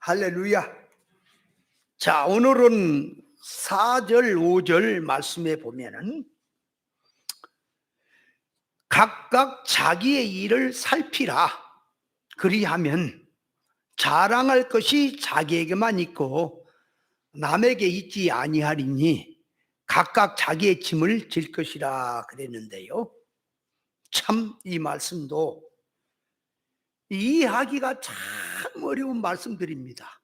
할렐루야. 자, 오늘은 4절, 5절 말씀에 보면은 각각 자기의 일을 살피라. 그리하면 자랑할 것이 자기에게만 있고 남에게 있지 아니하리니 각각 자기의 짐을 질 것이라 그랬는데요. 참 이 말씀도 이해하기가 참 어려운 말씀들입니다.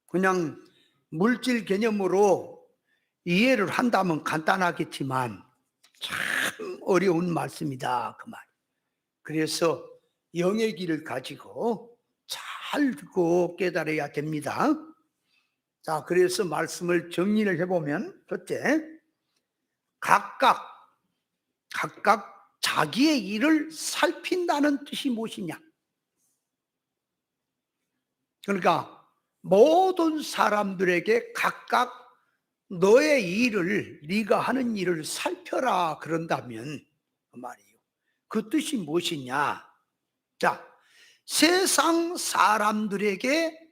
그냥 물질 개념으로 이해를 한다면 간단하겠지만 참 어려운 말씀이다 그 말. 그래서 영의 길을 가지고 잘 듣고 깨달아야 됩니다. 자, 그래서 말씀을 정리를 해보면 첫째, 각각 자기의 일을 살핀다는 뜻이 무엇이냐? 그러니까 모든 사람들에게 각각 너의 일을, 네가 하는 일을 살펴라 그런다면 그 말이에요. 그 뜻이 무엇이냐? 자, 세상 사람들에게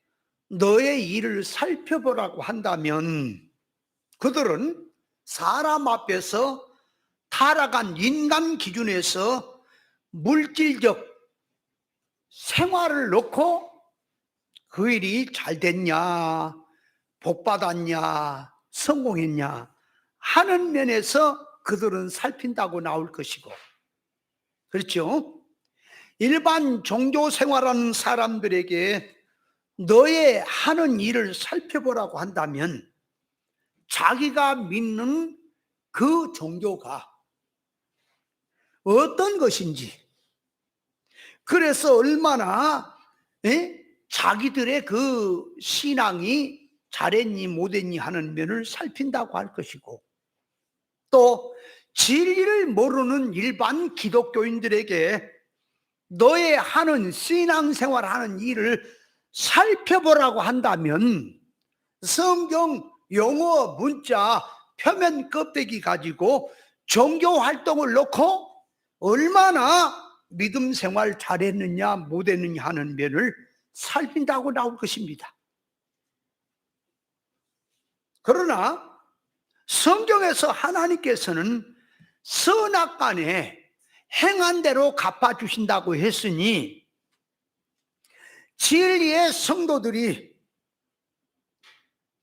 너의 일을 살펴보라고 한다면 그들은 사람 앞에서 타락한 인간 기준에서 물질적 생활을 놓고 그 일이 잘 됐냐, 복 받았냐, 성공했냐 하는 면에서 그들은 살핀다고 나올 것이고, 그렇죠? 일반 종교 생활하는 사람들에게 너의 하는 일을 살펴보라고 한다면 자기가 믿는 그 종교가 어떤 것인지, 그래서 얼마나 자기들의 그 신앙이 잘했니 못했니 하는 면을 살핀다고 할 것이고, 또 진리를 모르는 일반 기독교인들에게 너의 하는 신앙생활하는 일을 살펴보라고 한다면 성경 용어 문자 표면 껍데기 가지고 종교 활동을 놓고 얼마나 믿음 생활 잘했느냐 못했느냐 하는 면을 살핀다고 나올 것입니다. 그러나 성경에서 하나님께서는 선악간에 행한 대로 갚아주신다고 했으니 진리의 성도들이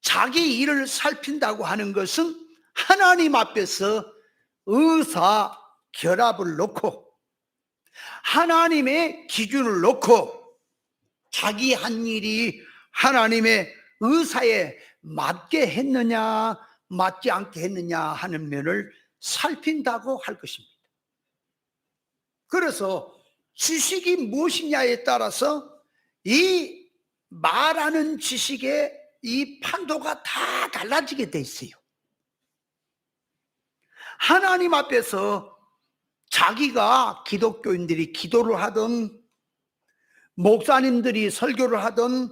자기 일을 살핀다고 하는 것은 하나님 앞에서 의사 결합을 놓고 하나님의 기준을 놓고 자기 한 일이 하나님의 의사에 맞게 했느냐 맞지 않게 했느냐 하는 면을 살핀다고 할 것입니다. 그래서 지식이 무엇이냐에 따라서 이 말하는 지식의 이 판도가 다 달라지게 돼 있어요. 하나님 앞에서 자기가 기독교인들이 기도를 하든 목사님들이 설교를 하든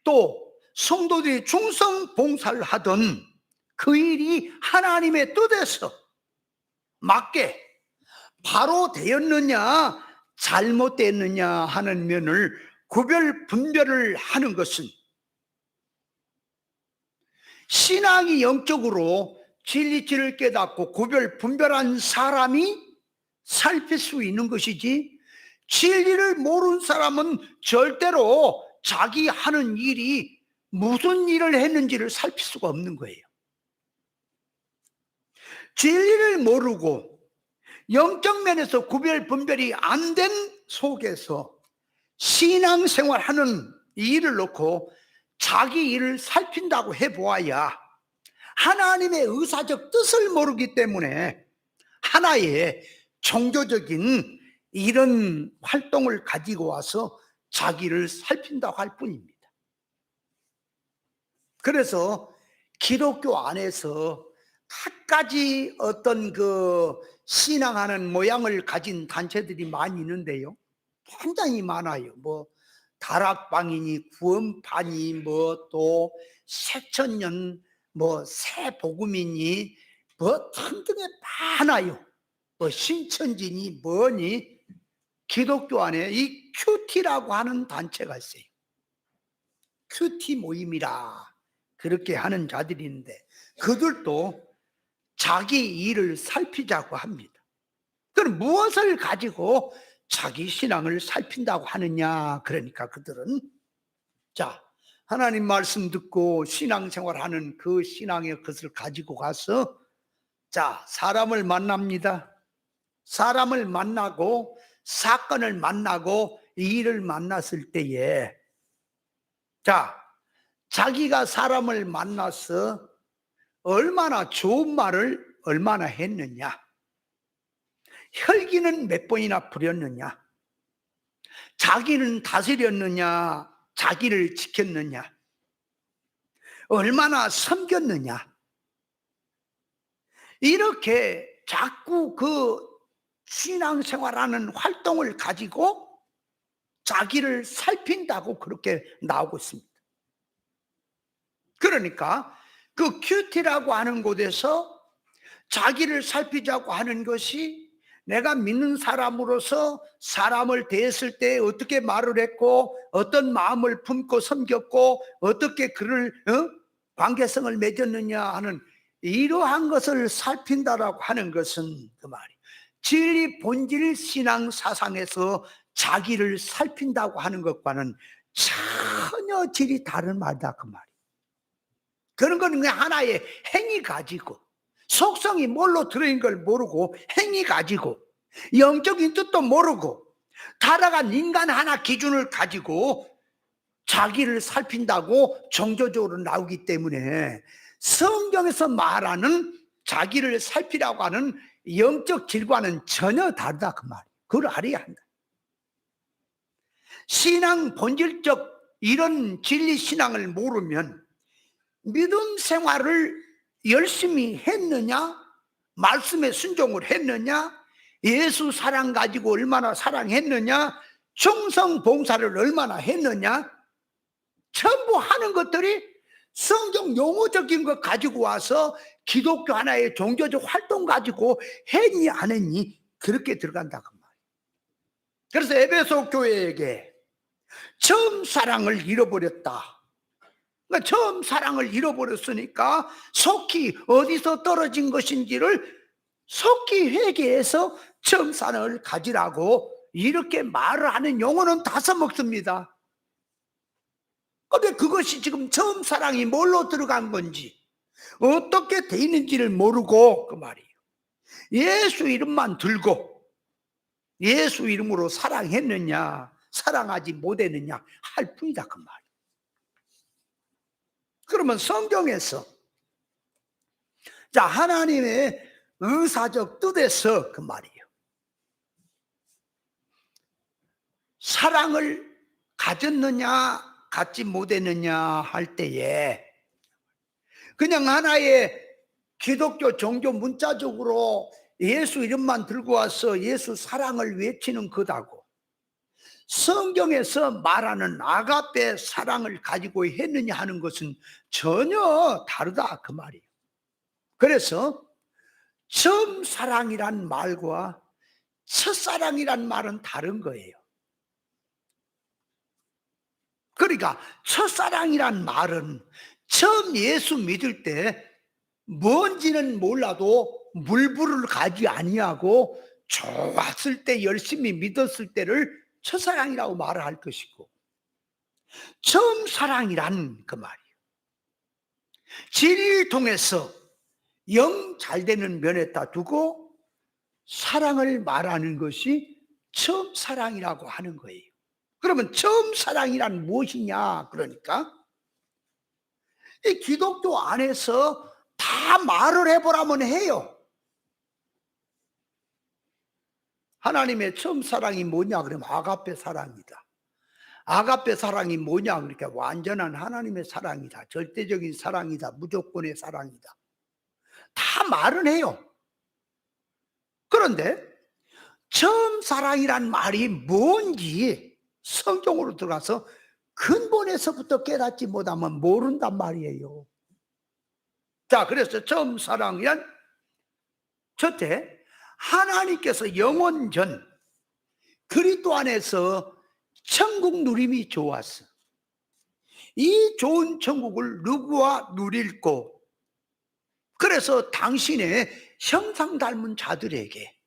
또 성도들이 중성 봉사를 하든 그 일이 하나님의 뜻에서 맞게 바로 되었느냐 잘못됐느냐 하는 면을 구별 분별을 하는 것은 신앙이 영적으로 진리치를 깨닫고 구별 분별한 사람이 살필 수 있는 것이지, 진리를 모르는 사람은 절대로 자기 하는 일이 무슨 일을 했는지를 살필 수가 없는 거예요. 진리를 모르고 영적 면에서 구별 분별이 안 된 속에서 신앙생활하는 일을 놓고 자기 일을 살핀다고 해보아야 하나님의 의사적 뜻을 모르기 때문에 하나의 종교적인 이런 활동을 가지고 와서 자기를 살핀다고 할 뿐입니다. 그래서 기독교 안에서 갖가지 어떤 그 신앙하는 모양을 가진 단체들이 많이 있는데요. 굉장히 많아요. 뭐 다락방이니 구원파니 뭐 또 새천년 뭐 새복음이니 뭐 등등에 많아요. 뭐 신천지니 뭐니 기독교 안에 이 큐티라고 하는 단체가 있어요. 큐티 모임이라 그렇게 하는 자들이 있는데, 그들도 자기 일을 살피자고 합니다. 그럼 무엇을 가지고 자기 신앙을 살핀다고 하느냐? 그러니까 그들은, 자, 하나님 말씀 듣고 신앙생활하는 그 신앙의 것을 가지고 가서, 자, 사람을 만납니다. 사람을 만나고 사건을 만나고 일을 만났을 때에, 자, 자기가 사람을 만나서 얼마나 좋은 말을 얼마나 했느냐, 혈기는 몇 번이나 부렸느냐, 자기는 다스렸느냐, 자기를 지켰느냐, 얼마나 섬겼느냐, 이렇게 자꾸 그 신앙생활하는 활동을 가지고 자기를 살핀다고 그렇게 나오고 있습니다. 그러니까 그 큐티라고 하는 곳에서 자기를 살피자고 하는 것이, 내가 믿는 사람으로서 사람을 대했을 때 어떻게 말을 했고, 어떤 마음을 품고 섬겼고, 어떻게 그를 관계성을 맺었느냐 하는 이러한 것을 살핀다라고 하는 것은, 그 말이 진리 본질 신앙 사상에서 자기를 살핀다고 하는 것과는 전혀 질이 다른 말이다, 그 말이. 그런 거는 그냥 하나의 행위 가지고, 속성이 뭘로 들어있는 걸 모르고, 행위 가지고, 영적인 뜻도 모르고, 타락한 인간 하나 기준을 가지고 자기를 살핀다고 정조적으로 나오기 때문에, 성경에서 말하는 자기를 살피라고 하는 영적 질과는 전혀 다르다, 그 말이에요. 그걸 알아야 한다. 신앙 본질적 이런 진리 신앙을 모르면 믿음 생활을 열심히 했느냐, 말씀에 순종을 했느냐, 예수 사랑 가지고 얼마나 사랑했느냐, 충성 봉사를 얼마나 했느냐, 전부 하는 것들이 성경 용어적인 것 가지고 와서 기독교 하나의 종교적 활동 가지고 했니 안 했니, 그렇게 들어간다, 그 말이에요. 그래서 에베소 교회에게 처음 사랑을 잃어버렸다. 그러니까 처음 사랑을 잃어버렸으니까 속히 어디서 떨어진 것인지를 속히 회개해서 처음 사랑을 가지라고 이렇게 말을 하는 용어는 다 써먹습니다. 그런데 그것이 지금 처음 사랑이 뭘로 들어간 건지, 어떻게 돼 있는지를 모르고, 그 말이에요, 예수 이름만 들고 예수 이름으로 사랑했느냐, 사랑하지 못했느냐 할 뿐이다, 그 말이에요. 그러면 성경에서, 자, 하나님의 의사적 뜻에서 그 말이에요, 사랑을 가졌느냐 갖지 못했느냐 할 때에, 그냥 하나의 기독교 종교 문자적으로 예수 이름만 들고 와서 예수 사랑을 외치는 것하고, 성경에서 말하는 아가페 사랑을 가지고 했느냐 하는 것은 전혀 다르다, 그 말이에요. 그래서 처음 사랑이란 말과 첫사랑이란 말은 다른 거예요. 그러니까 첫사랑이란 말은 처음 예수 믿을 때 뭔지는 몰라도 물불을 가지 아니하고 좋았을 때, 열심히 믿었을 때를 첫사랑이라고 말을 할 것이고, 처음 사랑이란 그 말이에요, 진리를 통해서 영 잘 되는 면에다 두고 사랑을 말하는 것이 처음 사랑이라고 하는 거예요. 그러면 처음 사랑이란 무엇이냐? 그러니까 이 기독교 안에서 다 말을 해보라면 해요. 하나님의 처음 사랑이 뭐냐 그러면 아가페 사랑이다. 아가페 사랑이 뭐냐 그러니까 완전한 하나님의 사랑이다, 절대적인 사랑이다, 무조건의 사랑이다, 다 말은 해요. 그런데 처음 사랑이란 말이 뭔지 성경으로 들어가서 근본에서부터 깨닫지 못하면 모른단 말이에요. 자, 그래서 처음 사랑이란, 첫째, 하나님께서 영원 전 그리스도 안에서 천국 누림이 좋았어. 이 좋은 천국을 누구와 누릴꼬? 그래서 당신의 형상 닮은 자들에게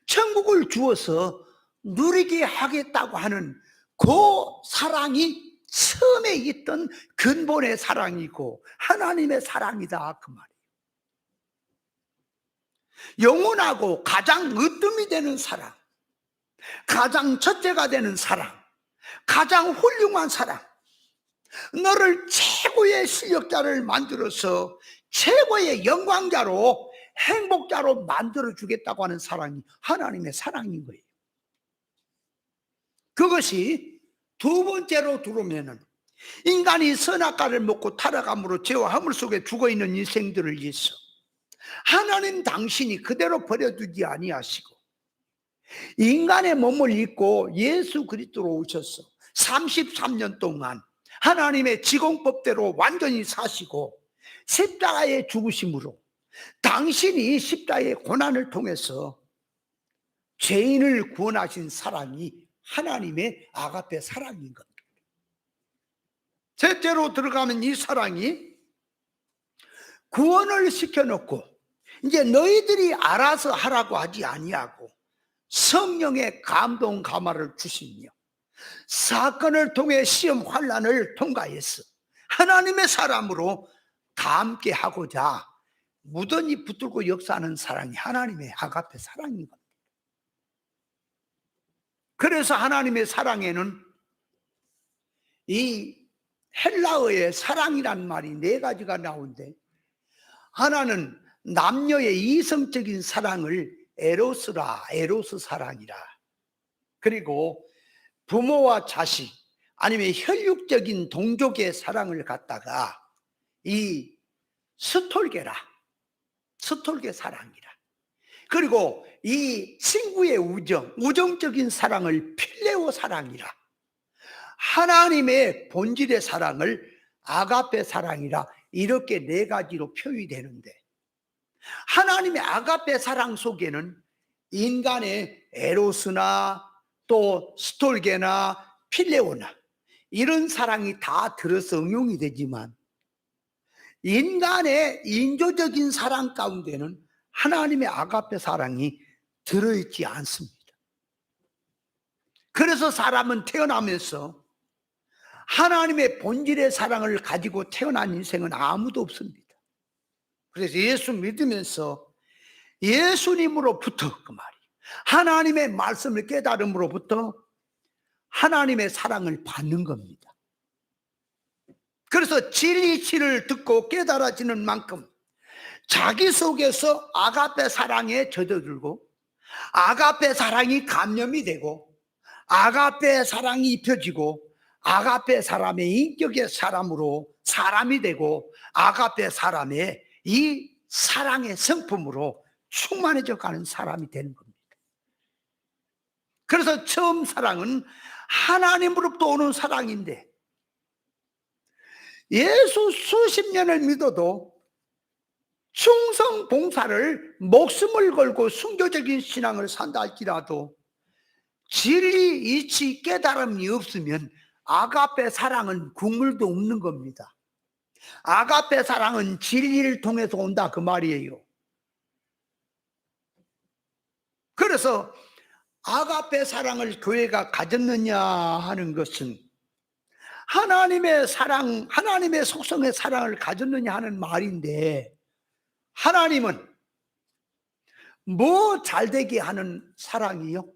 천국을 주어서 누리게 하겠다고 하는 그 사랑이 처음에 있던 근본의 사랑이고 하나님의 사랑이다, 그 말이에요. 영원하고 가장 으뜸이 되는 사랑, 가장 첫째가 되는 사랑, 가장 훌륭한 사랑, 너를 최고의 실력자를 만들어서 최고의 영광자로 행복자로 만들어주겠다고 하는 사랑이 하나님의 사랑인 거예요. 그것이 두 번째로 들어오면은 인간이 선악과를 먹고 타락함으로 죄와 허물 속에 죽어있는 인생들을 위해서 하나님 당신이 그대로 버려두지 아니하시고 인간의 몸을 입고 예수 그리스도로 오셔서 33년 동안 하나님의 지공법대로 완전히 사시고 십자가에 죽으심으로 당신이 십자가의 고난을 통해서 죄인을 구원하신 사랑이 하나님의 아가페 사랑인 겁니다. 셋째로 들어가면 이 사랑이 구원을 시켜놓고 이제 너희들이 알아서 하라고 하지 아니하고 성령의 감동 감화를 주시며 사건을 통해 시험 환난을 통과해서 하나님의 사람으로 다 함께 하고자 무던히 붙들고 역사하는 사랑이 하나님의 아가페 사랑인 겁니다. 그래서 하나님의 사랑에는 이 헬라어의 사랑이란 말이 네 가지가 나오는데, 하나는 남녀의 이성적인 사랑을 에로스라, 에로스 사랑이라. 그리고 부모와 자식 아니면 혈육적인 동족의 사랑을 갖다가 이 스톨게라, 스톨게 사랑이라. 그리고 이 친구의 우정, 우정적인 사랑을 필레오 사랑이라. 하나님의 본질의 사랑을 아가페 사랑이라. 이렇게 네 가지로 표현되는데, 하나님의 아가페 사랑 속에는 인간의 에로스나 또 스톨게나 필레오나 이런 사랑이 다 들어서 응용이 되지만, 인간의 인조적인 사랑 가운데는 하나님의 아가페 사랑이 들어있지 않습니다. 그래서 사람은 태어나면서 하나님의 본질의 사랑을 가지고 태어난 인생은 아무도 없습니다. 그래서 예수 믿으면서 예수님으로부터, 그 말이 하나님의 말씀을 깨달음으로부터 하나님의 사랑을 받는 겁니다. 그래서 진리치를 듣고 깨달아지는 만큼 자기 속에서 아가페 사랑에 젖어들고 아가페 사랑이 감염이 되고 아가페 사랑이 입혀지고 아가페 사람의 인격의 사람으로 사람이 되고 아가페 사람의 이 사랑의 성품으로 충만해져 가는 사람이 되는 겁니다. 그래서 처음 사랑은 하나님으로부터 오는 사랑인데, 예수 수십 년을 믿어도 충성 봉사를 목숨을 걸고 순교적인 신앙을 산다 할지라도 진리, 이치, 깨달음이 없으면 아가페 사랑은 국물도 없는 겁니다. 아가페 사랑은 진리를 통해서 온다, 그 말이에요. 그래서 아가페 사랑을 교회가 가졌느냐 하는 것은 하나님의 사랑, 하나님의 속성의 사랑을 가졌느냐 하는 말인데, 하나님은 뭐 잘되게 하는 사랑이요?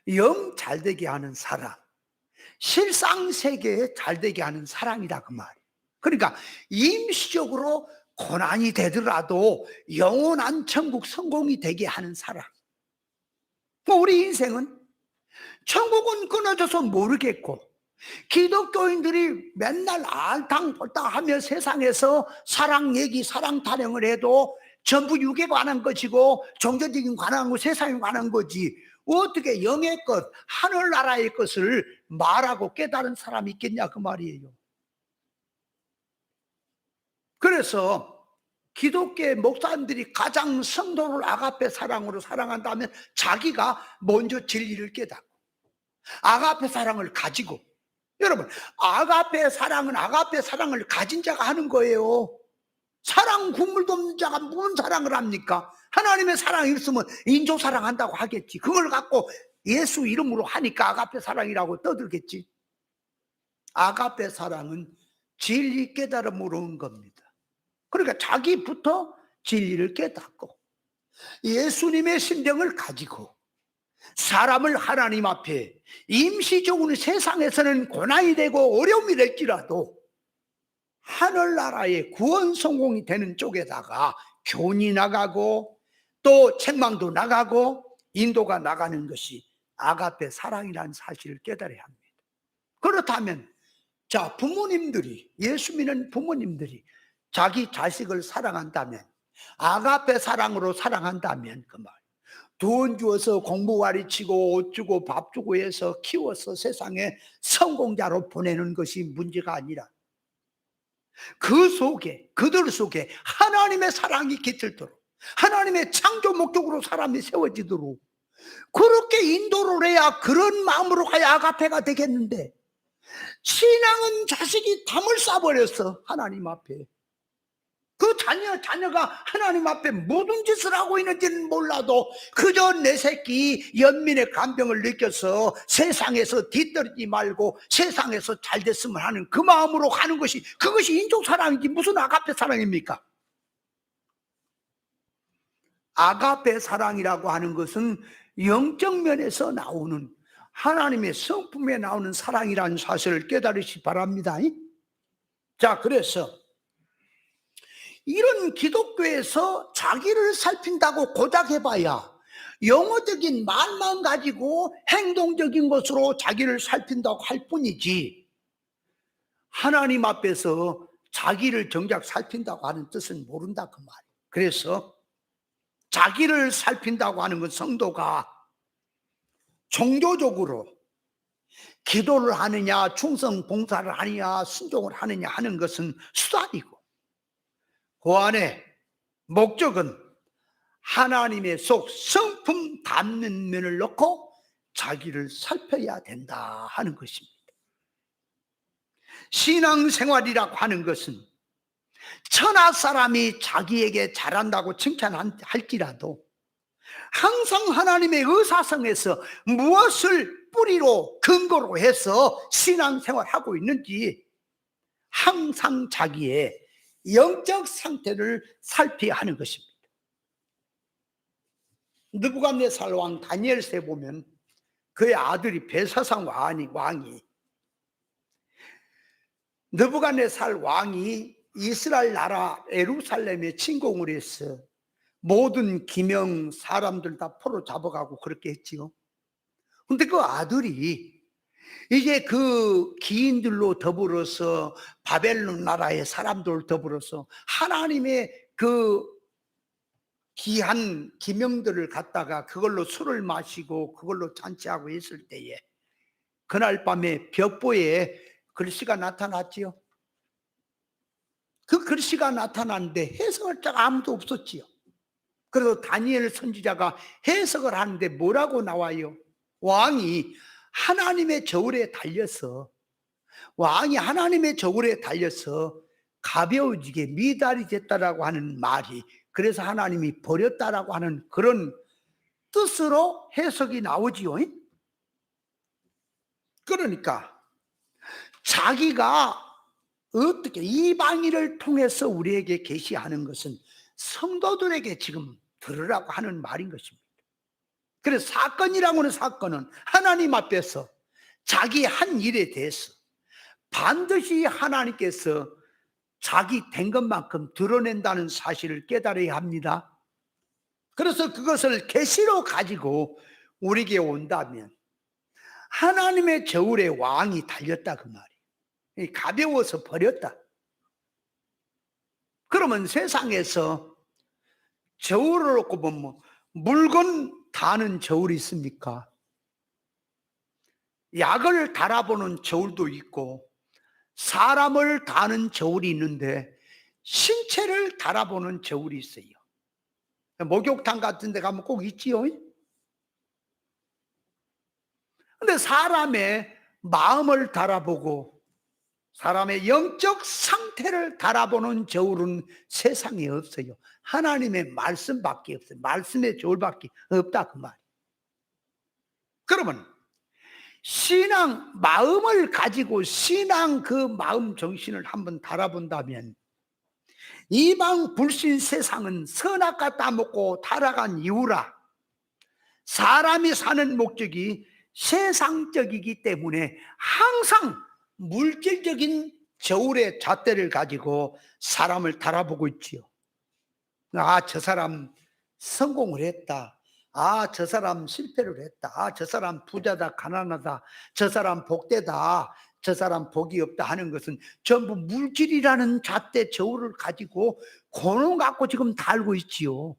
영 잘되게 하는 사랑, 실상세계에 잘되게 하는 사랑이다, 그 말이에요. 그러니까 임시적으로 고난이 되더라도 영원한 천국 성공이 되게 하는 사랑. 우리 인생은 천국은 끊어져서 모르겠고, 기독교인들이 맨날 알탕볼탕 하며 세상에서 사랑 얘기, 사랑 타령을 해도 전부 육에 관한 것이고 종교적인 관한 거, 세상에 관한 거지, 어떻게 영의 것, 하늘나라의 것을 말하고 깨달은 사람이 있겠냐, 그 말이에요. 그래서 기독교의 목사님들이 가장 성도를 아가페 사랑으로 사랑한다면 자기가 먼저 진리를 깨닫고 아가페 사랑을 가지고, 여러분, 아가페 사랑은 아가페 사랑을 가진 자가 하는 거예요. 사랑 국물도 없는 자가 무슨 사랑을 합니까? 하나님의 사랑이 있으면 인조 사랑한다고 하겠지. 그걸 갖고 예수 이름으로 하니까 아가페 사랑이라고 떠들겠지. 아가페 사랑은 진리 깨달음으로 온 겁니다. 그러니까 자기부터 진리를 깨닫고 예수님의 심정을 가지고 사람을 하나님 앞에 임시적으로 세상에서는 고난이 되고 어려움이 될지라도 하늘나라의 구원 성공이 되는 쪽에다가 교훈이 나가고 또 책망도 나가고 인도가 나가는 것이 아가페 사랑이라는 사실을 깨달아야 합니다. 그렇다면 자, 부모님들이, 예수 믿는 부모님들이 자기 자식을 사랑한다면, 아가페 사랑으로 사랑한다면 그 말, 돈 주어서 공부 가르치고 옷 주고 밥 주고 해서 키워서 세상에 성공자로 보내는 것이 문제가 아니라 그 속에, 그들 속에 하나님의 사랑이 깃들도록, 하나님의 창조 목적으로 사람이 세워지도록 그렇게 인도를 해야 그런 마음으로 가야 아가페가 되겠는데, 신앙은 자식이 담을 싸버렸어. 하나님 앞에. 그 자녀가 하나님 앞에 모든 짓을 하고 있는지는 몰라도 그저 내 새끼 연민의 감정을 느껴서 세상에서 뒤떨지 말고 세상에서 잘 됐으면 하는 그 마음으로 가는 것이, 그것이 인종 사랑이지 무슨 아가페 사랑입니까? 아가페 사랑이라고 하는 것은 영적 면에서 나오는, 하나님의 성품에 나오는 사랑이라는 사실을 깨달으시 바랍니다. 자, 그래서 이런 기독교에서 자기를 살핀다고 고작 해봐야 영어적인 말만 가지고 행동적인 것으로 자기를 살핀다고 할 뿐이지, 하나님 앞에서 자기를 정작 살핀다고 하는 뜻은 모른다 그 말이에요. 그래서 자기를 살핀다고 하는 건 성도가 종교적으로 기도를 하느냐, 충성 봉사를 하느냐, 순종을 하느냐 하는 것은 수단이고, 그 안에 목적은 하나님의 속 성품 담는 면을 놓고 자기를 살펴야 된다 하는 것입니다. 신앙생활이라고 하는 것은 천하 사람이 자기에게 잘한다고 칭찬할지라도 항상 하나님의 의사성에서 무엇을 뿌리로 근거로 해서 신앙생활하고 있는지 항상 자기의 영적 상태를 살펴야 하는 것입니다. 느부갓네살 왕 다니엘서에 보면 그의 아들이 벨사산 왕이 느부갓네살 왕이 이스라엘 나라 예루살렘에 침공을 해서 모든 기명 사람들 다 포로 잡아가고 그렇게 했지요. 근데 그 아들이 이제 그 기인들로 더불어서 바벨론 나라의 사람들 더불어서 하나님의 그 귀한 기명들을 갖다가 그걸로 술을 마시고 그걸로 잔치하고 있을 때에 그날 밤에 벽보에 글씨가 나타났지요. 그 글씨가 나타났는데 해석할 자가 아무도 없었지요. 그래서 다니엘 선지자가 해석을 하는데 뭐라고 나와요? 왕이 하나님의 저울에 달려서 가벼워지게 미달이 됐다라고 하는 말이, 그래서 하나님이 버렸다라고 하는 그런 뜻으로 해석이 나오지요. 그러니까 자기가 어떻게 이방인을 통해서 우리에게 계시하는 것은 성도들에게 지금 들으라고 하는 말인 것입니다. 그래서 사건이라고 하는 사건은 하나님 앞에서 자기 한 일에 대해서 반드시 하나님께서 자기 된 것만큼 드러낸다는 사실을 깨달아야 합니다. 그래서 그것을 계시로 가지고 우리에게 온다면 하나님의 저울에 왕이 달렸다 그 말이에요. 가벼워서 버렸다. 그러면 세상에서 저울을 놓고 보면 물건 다는 저울이 있습니까? 약을 달아보는 저울도 있고 사람을 다는 저울이 있는데 신체를 달아보는 저울이 있어요. 목욕탕 같은 데 가면 꼭 있지요. 근데 사람의 마음을 달아보고 사람의 영적 상태를 달아보는 저울은 세상에 없어요. 하나님의 말씀밖에 없어요. 말씀의 저울밖에 없다 그 말. 그러면 신앙 마음을 가지고 신앙 그 마음 정신을 한번 달아본다면 이방 불신 세상은 선악과 따먹고 타락한 이유라. 사람이 사는 목적이 세상적이기 때문에 항상 물질적인 저울의 잣대를 가지고 사람을 달아보고 있지요. 아, 저 사람 성공을 했다. 아, 저 사람 실패를 했다. 아, 저 사람 부자다, 가난하다. 저 사람 복되다. 저 사람 복이 없다 하는 것은 전부 물질이라는 잣대 저울을 가지고 고놈 갖고 지금 달고 있지요.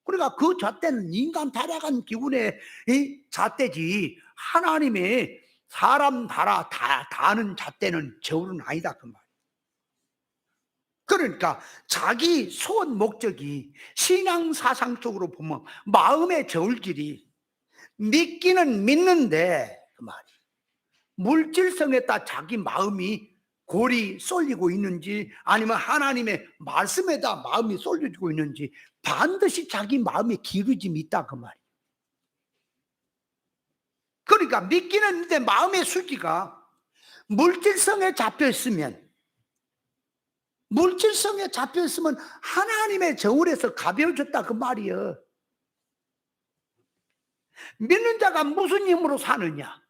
그러니까 그 잣대는 인간 타락한 기운의 이 잣대지 하나님의 사람 다는 잣대는 저울은 아니다 그 말. 그러니까 자기 소원 목적이 신앙 사상 쪽으로 보면 마음의 저울질이 믿기는 믿는데 그 말이 물질성에 따라 자기 마음이 골이 쏠리고 있는지 아니면 하나님의 말씀에다 마음이 쏠리고 있는지 반드시 자기 마음에 기울어짐이 있다 그 말이에요. 그러니까 믿기는 있는데 마음의 수지가 물질성에 잡혀 있으면 하나님의 저울에서 가벼워졌다 그 말이에요. 믿는 자가 무슨 힘으로 사느냐?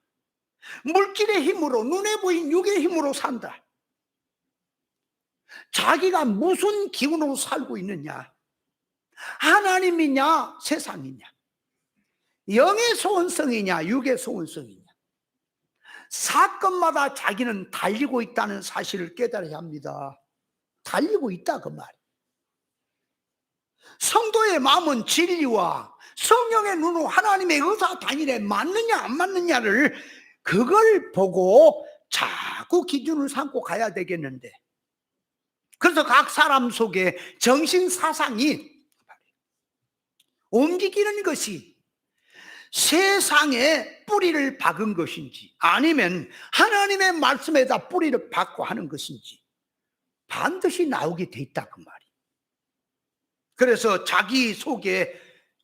물질의 힘으로, 눈에 보인 육의 힘으로 산다. 자기가 무슨 기운으로 살고 있느냐? 하나님이냐 세상이냐? 영의 소원성이냐 육의 소원성이냐? 사건마다 자기는 달리고 있다는 사실을 깨달아야 합니다. 달리고 있다 그 말. 성도의 마음은 진리와 성령의 눈으로 하나님의 의사 단일에 맞느냐 안 맞느냐를 그걸 보고 자꾸 기준을 삼고 가야 되겠는데, 그래서 각 사람 속에 정신 사상이 움직이는 것이 세상에 뿌리를 박은 것인지 아니면 하나님의 말씀에다 뿌리를 박고 하는 것인지 반드시 나오게 돼 있다 그 말이. 그래서 자기 속에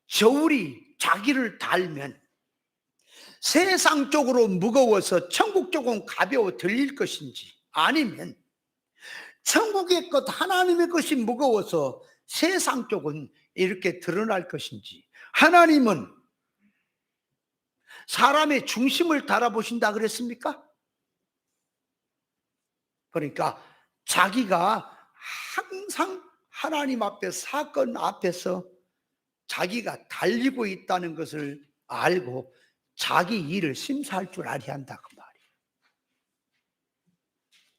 저울이 자기를 달면 세상 쪽으로 무거워서 천국 쪽은 가벼워 들릴 것인지 아니면 천국의 것 하나님의 것이 무거워서 세상 쪽은 이렇게 드러날 것인지. 하나님은 사람의 중심을 달아보신다 그랬습니까? 그러니까 자기가 항상 하나님 앞에 사건 앞에서 자기가 달리고 있다는 것을 알고 자기 일을 심사할 줄 알아야 한다 그 말이에요.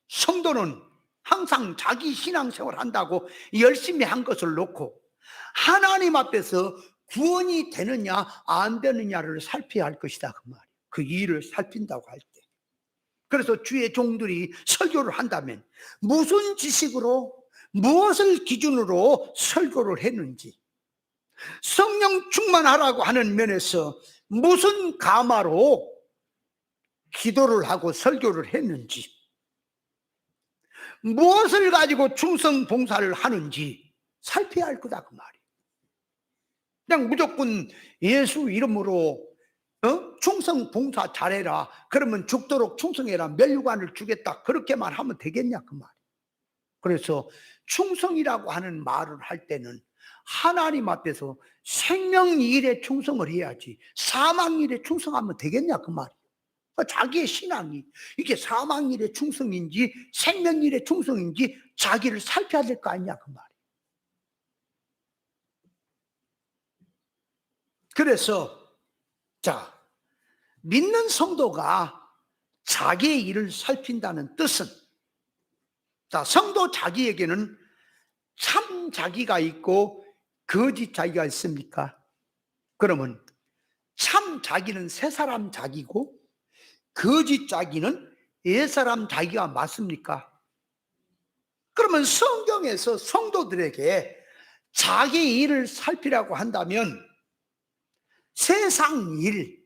성도는 항상 자기 신앙생활 한다고 열심히 한 것을 놓고 하나님 앞에서 구원이 되느냐 안 되느냐를 살펴야 할 것이다 그 말이에요. 그 일을 살핀다고 할 때. 그래서 주의 종들이 설교를 한다면 무슨 지식으로 무엇을 기준으로 설교를 했는지, 성령 충만하라고 하는 면에서 무슨 가마로 기도를 하고 설교를 했는지, 무엇을 가지고 충성 봉사를 하는지 살펴야 할 거다 그 말이에요. 그냥 무조건 예수 이름으로 충성 봉사 잘해라, 그러면 죽도록 충성해라, 멸류관을 주겠다, 그렇게만 하면 되겠냐 그 말이에요. 그래서 충성이라고 하는 말을 할 때는 하나님 앞에서 생명일에 충성을 해야지 사망일에 충성하면 되겠냐 그 말이에요. 자기의 신앙이 이게 사망일에 충성인지 생명일에 충성인지 자기를 살펴야 될 거 아니냐 그 말이에요. 그래서 자, 믿는 성도가 자기의 일을 살핀다는 뜻은, 자, 성도 자기에게는 참 자기가 있고 거짓 자기가 있습니까? 그러면 참 자기는 새 사람 자기고 거짓 자기는 옛 사람 자기가 맞습니까? 그러면 성경에서 성도들에게 자기 일을 살피라고 한다면 세상 일,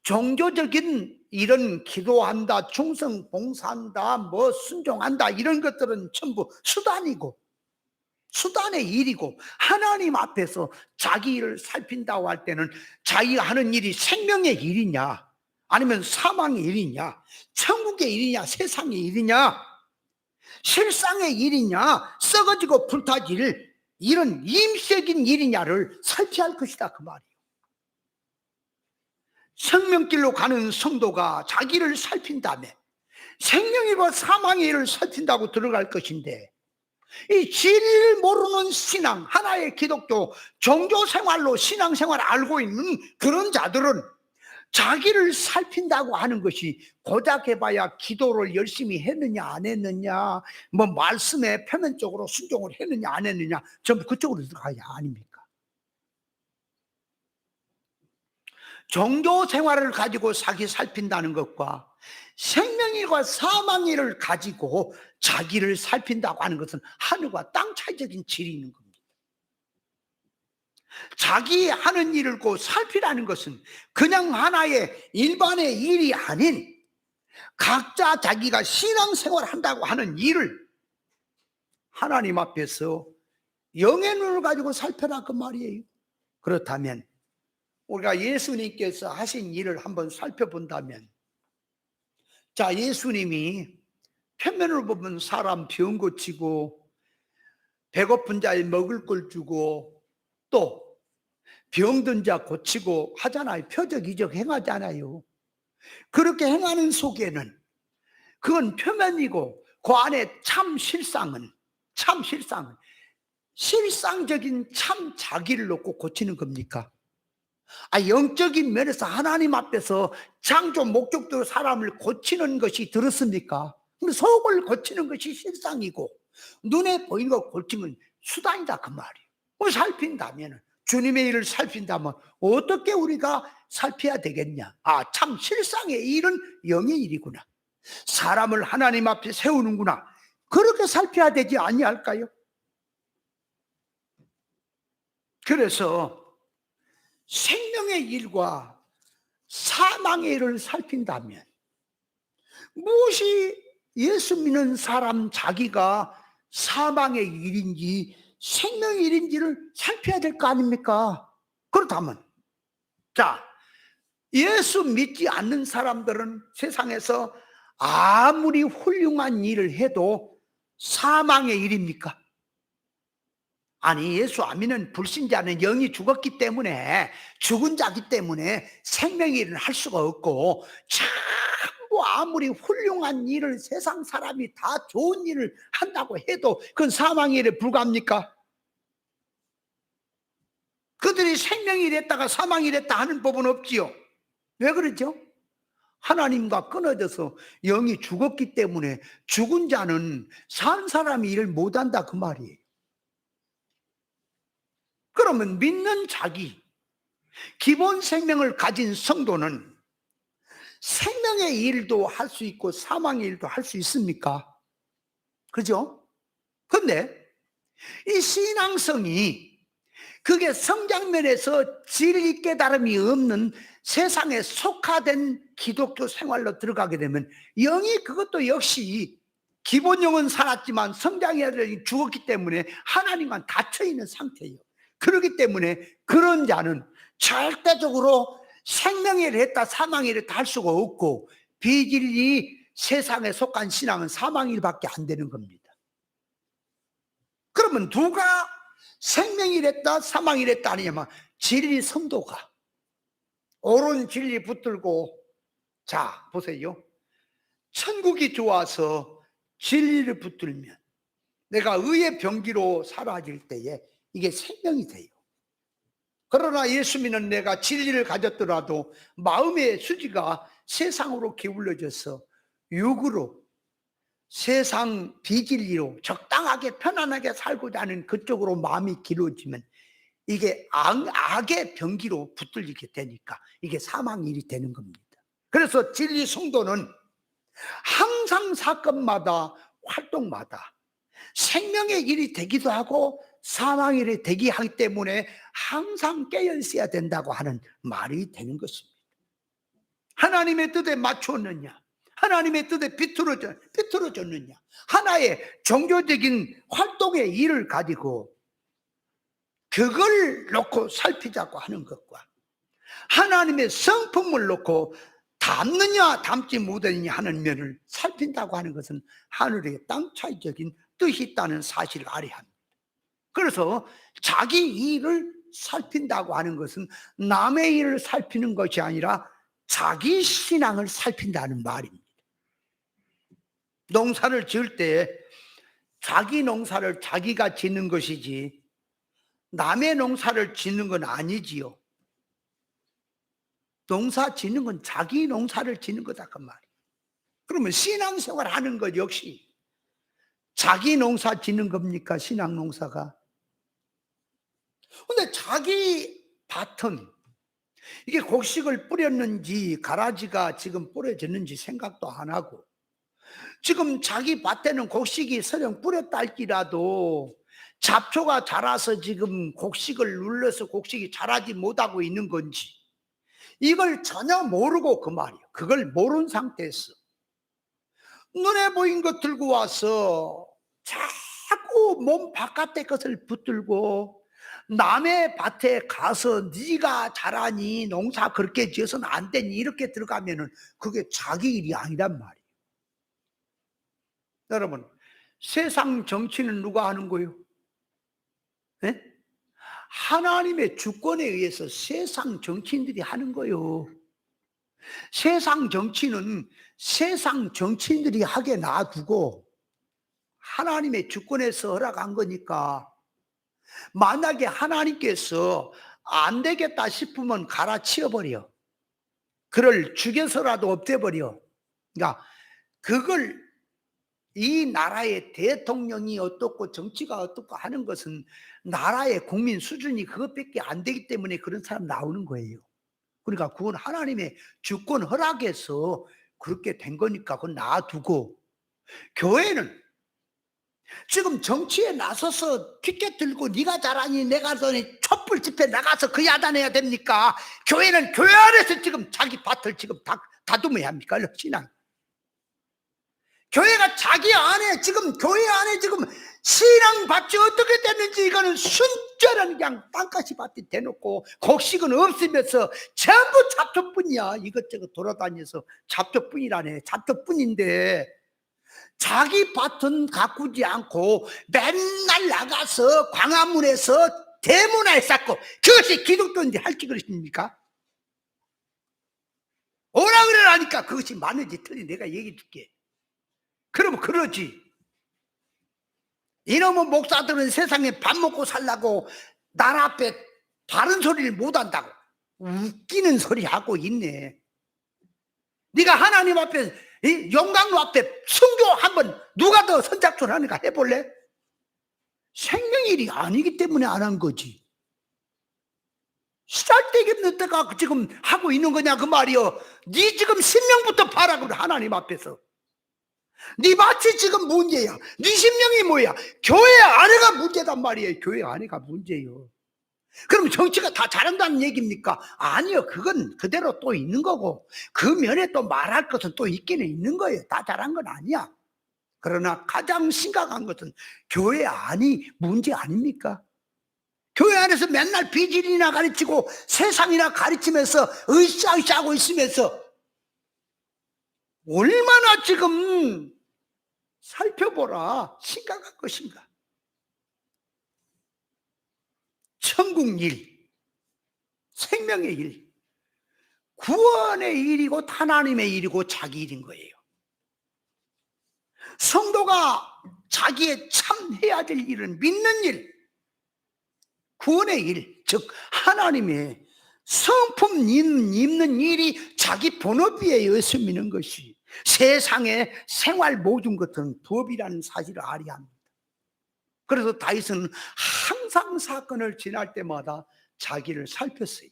종교적인 이런 기도한다, 충성 봉사한다, 뭐 순종한다, 이런 것들은 전부 수단이고, 수단의 일이고, 하나님 앞에서 자기 일을 살핀다고 할 때는 자기가 하는 일이 생명의 일이냐, 아니면 사망의 일이냐, 천국의 일이냐, 세상의 일이냐, 실상의 일이냐, 썩어지고 불타질 이런 임시적인 일이냐를 살펴야 할 것이다, 그 말이에요. 생명길로 가는 성도가 자기를 살핀 다음에 생명이고 사망의 일을 살핀다고 들어갈 것인데, 이 진리를 모르는 신앙, 하나의 기독교 종교생활로 신앙생활을 알고 있는 그런 자들은 자기를 살핀다고 하는 것이 고작 해봐야 기도를 열심히 했느냐 안 했느냐, 뭐 말씀에 표면적으로 순종을 했느냐 안 했느냐, 전부 그쪽으로 들어가야 아닙니까? 종교 생활을 가지고 자기 살핀다는 것과 생명일과 사망일을 가지고 자기를 살핀다고 하는 것은 하늘과 땅 차이적인 질이 있는 겁니다. 자기 하는 일을 꼭 살피라는 것은 그냥 하나의 일반의 일이 아닌 각자 자기가 신앙생활을 한다고 하는 일을 하나님 앞에서 영의 눈을 가지고 살펴라, 그 말이에요. 그렇다면 우리가 예수님께서 하신 일을 한번 살펴본다면, 자, 예수님이 표면을 보면 사람 병 고치고 배고픈 자에 먹을 걸 주고 또 병든 자 고치고 하잖아요. 표적 이적 행하잖아요. 그렇게 행하는 속에는 그건 표면이고 그 안에 참 실상은 실상적인 참 자기를 놓고 고치는 겁니까? 영적인 면에서 하나님 앞에서 창조 목적대로 사람을 고치는 것이 들었습니까? 속을 고치는 것이 실상이고 눈에 보이는 거 고치는 수단이다, 그 말이에요. 살핀다면, 주님의 일을 살핀다면 어떻게 우리가 살펴야 되겠냐? 참 실상의 일은 영의 일이구나, 사람을 하나님 앞에 세우는구나, 그렇게 살펴야 되지 아니할까요? 그래서 생명의 일과 사망의 일을 살핀다면 무엇이 예수 믿는 사람 자기가 사망의 일인지 생명의 일인지를 살펴야 될 거 아닙니까? 그렇다면, 자, 예수 믿지 않는 사람들은 세상에서 아무리 훌륭한 일을 해도 사망의 일입니까? 아니, 예수 안 믿는 불신자는 영이 죽었기 때문에, 죽은 자기 때문에 생명의 일은 할 수가 없고, 전부 아무리 훌륭한 일을, 세상 사람이 다 좋은 일을 한다고 해도 그건 사망의 일에 불과합니까? 그들이 생명이 됐다가 사망이 됐다 하는 법은 없지요. 왜 그러죠? 하나님과 끊어져서 영이 죽었기 때문에 죽은 자는 산 사람이 일을 못한다, 그 말이에요. 그러면 믿는 자기, 기본 생명을 가진 성도는 생명의 일도 할 수 있고 사망의 일도 할 수 있습니까? 그죠? 근데 이 신앙성이 그게 성장면에서 진리 깨달음이 없는 세상에 속화된 기독교 생활로 들어가게 되면 영이 그것도 역시 기본 영은 살았지만 성장해야 될 죽었기 때문에 하나님과 닫혀 있는 상태예요. 그렇기 때문에 그런 자는 절대적으로 생명의 일을 했다 사망의 일을 다 할 수가 없고, 비진리 세상에 속한 신앙은 사망의 일밖에 안 되는 겁니다. 그러면 누가 생명의 일을 했다 사망의 일을 했다 하느냐면 진리 성도가 옳은 진리 붙들고, 자 보세요, 천국이 좋아서 진리를 붙들면 내가 의의 병기로 사라질 때에 이게 생명이 돼요. 그러나 예수 믿는 내가 진리를 가졌더라도 마음의 수지가 세상으로 기울어져서 육으로 세상 비진리로 적당하게 편안하게 살고자 하는 그쪽으로 마음이 길어지면 이게 악의 병기로 붙들리게 되니까 이게 사망일이 되는 겁니다. 그래서 진리 성도는 항상 사건마다 활동마다 생명의 일이 되기도 하고 사망의 일이 되기 하기 때문에 항상 깨어 있어야 된다고 하는 말이 되는 것입니다. 하나님의 뜻에 맞추었느냐? 하나님의 뜻에 비틀어졌느냐? 하나의 종교적인 활동의 일을 가지고 그걸 놓고 살피자고 하는 것과 하나님의 성품을 놓고 닮느냐 닮지 못하느냐 하는 면을 살핀다고 하는 것은 하늘의 땅 차이적인 뜻이 있다는 사실을 알아야 합니다. 그래서 자기 일을 살핀다고 하는 것은 남의 일을 살피는 것이 아니라 자기 신앙을 살핀다는 말입니다. 농사를 지을 때 자기 농사를 자기가 짓는 것이지 남의 농사를 짓는 건 아니지요. 농사 짓는 건 자기 농사를 짓는 거다 그 말이에요. 그러면 신앙생활 하는 것 역시 자기 농사 짓는 겁니까? 신앙 농사가. 근데 자기 밭은 이게 곡식을 뿌렸는지 가라지가 지금 뿌려졌는지 생각도 안 하고, 지금 자기 밭에는 곡식이 설령 뿌렸다 할지라도 잡초가 자라서 지금 곡식을 눌러서 곡식이 자라지 못하고 있는 건지 이걸 전혀 모르고 그 말이에요. 그걸 모르는 상태에서 눈에 보인 것 들고 와서 자꾸 몸 바깥의 것을 붙들고 남의 밭에 가서 네가 잘하니 농사 그렇게 지어서는 안 되니 이렇게 들어가면은 그게 자기 일이 아니란 말이에요. 여러분, 세상 정치는 누가 하는 거예요? 네? 하나님의 주권에 의해서 세상 정치인들이 하는 거예요. 세상 정치는 세상 정치인들이 하게 놔두고 하나님의 주권에서 허락한 거니까, 만약에 하나님께서 안 되겠다 싶으면 갈아치워버려. 그를 죽여서라도 없애버려. 그러니까 그걸 이 나라의 대통령이 어떻고 정치가 어떻고 하는 것은 나라의 국민 수준이 그것밖에 안 되기 때문에 그런 사람 나오는 거예요. 그러니까 그건 하나님의 주권 허락에서 그렇게 된 거니까 그건 놔두고, 교회는 지금 정치에 나서서 티켓 들고 네가 잘하니 내가 더니 촛불 집회 나가서 그 야단해야 됩니까? 교회는 교회 안에서 지금 자기 밭을 지금 다듬어야 합니까? 신앙. 교회가 자기 안에 지금 교회 안에 지금 신앙 밭이 어떻게 됐는지 이거는 순전한 그냥 땅가시 밭이 대놓고 곡식은 없으면서 전부 잡초뿐이야. 이것저것 돌아다녀서 잡초뿐이라네. 잡초뿐인데 자기 밭은 가꾸지 않고 맨날 나가서 광화문에서 대문화에 쌓고 그것이 기독교인데 할지 그러십니까? 오라 그러라니까 그것이 맞는지 틀린지 내가 얘기해 줄게. 그러면 그러지. 이놈의 목사들은 세상에 밥 먹고 살라고 나라 앞에 바른 소리를 못한다고 웃기는 소리 하고 있네. 네가 하나님 앞에 영광로 앞에 순교 한번 누가 더 선착순 하는가 해볼래? 생명일이 아니기 때문에 안 한 거지. 쓰잘데기 없는 때가 지금 하고 있는 거냐 그 말이여. 네 지금 신명부터 봐라 그래. 하나님 앞에서 네 밭이 지금 문제야. 네 신명이 뭐야? 교회 안에가 문제단 말이에요. 교회 안에가 문제예요. 그럼 정치가 다 잘한다는 얘기입니까? 아니요. 그건 그대로 또 있는 거고 그 면에 또 말할 것은 또 있기는 있는 거예요. 다 잘한 건 아니야. 그러나 가장 심각한 것은 교회 안이 문제 아닙니까? 교회 안에서 맨날 비질이나 가르치고 세상이나 가르치면서 으쌰으쌰 하고 있으면서 얼마나 지금 살펴보라 심각한 것인가. 천국 일, 생명의 일, 구원의 일이고 하나님의 일이고 자기 일인 거예요. 성도가 자기의 참 해야 될 일은 믿는 일, 구원의 일, 즉 하나님의 성품 입는 일이 자기 본업이에 의해서 믿는 것이 세상의 생활 모든 것은 부업이라는 사실을 알아야 합니다. 그래서 다윗은 항상 사건을 지날 때마다 자기를 살폈어요.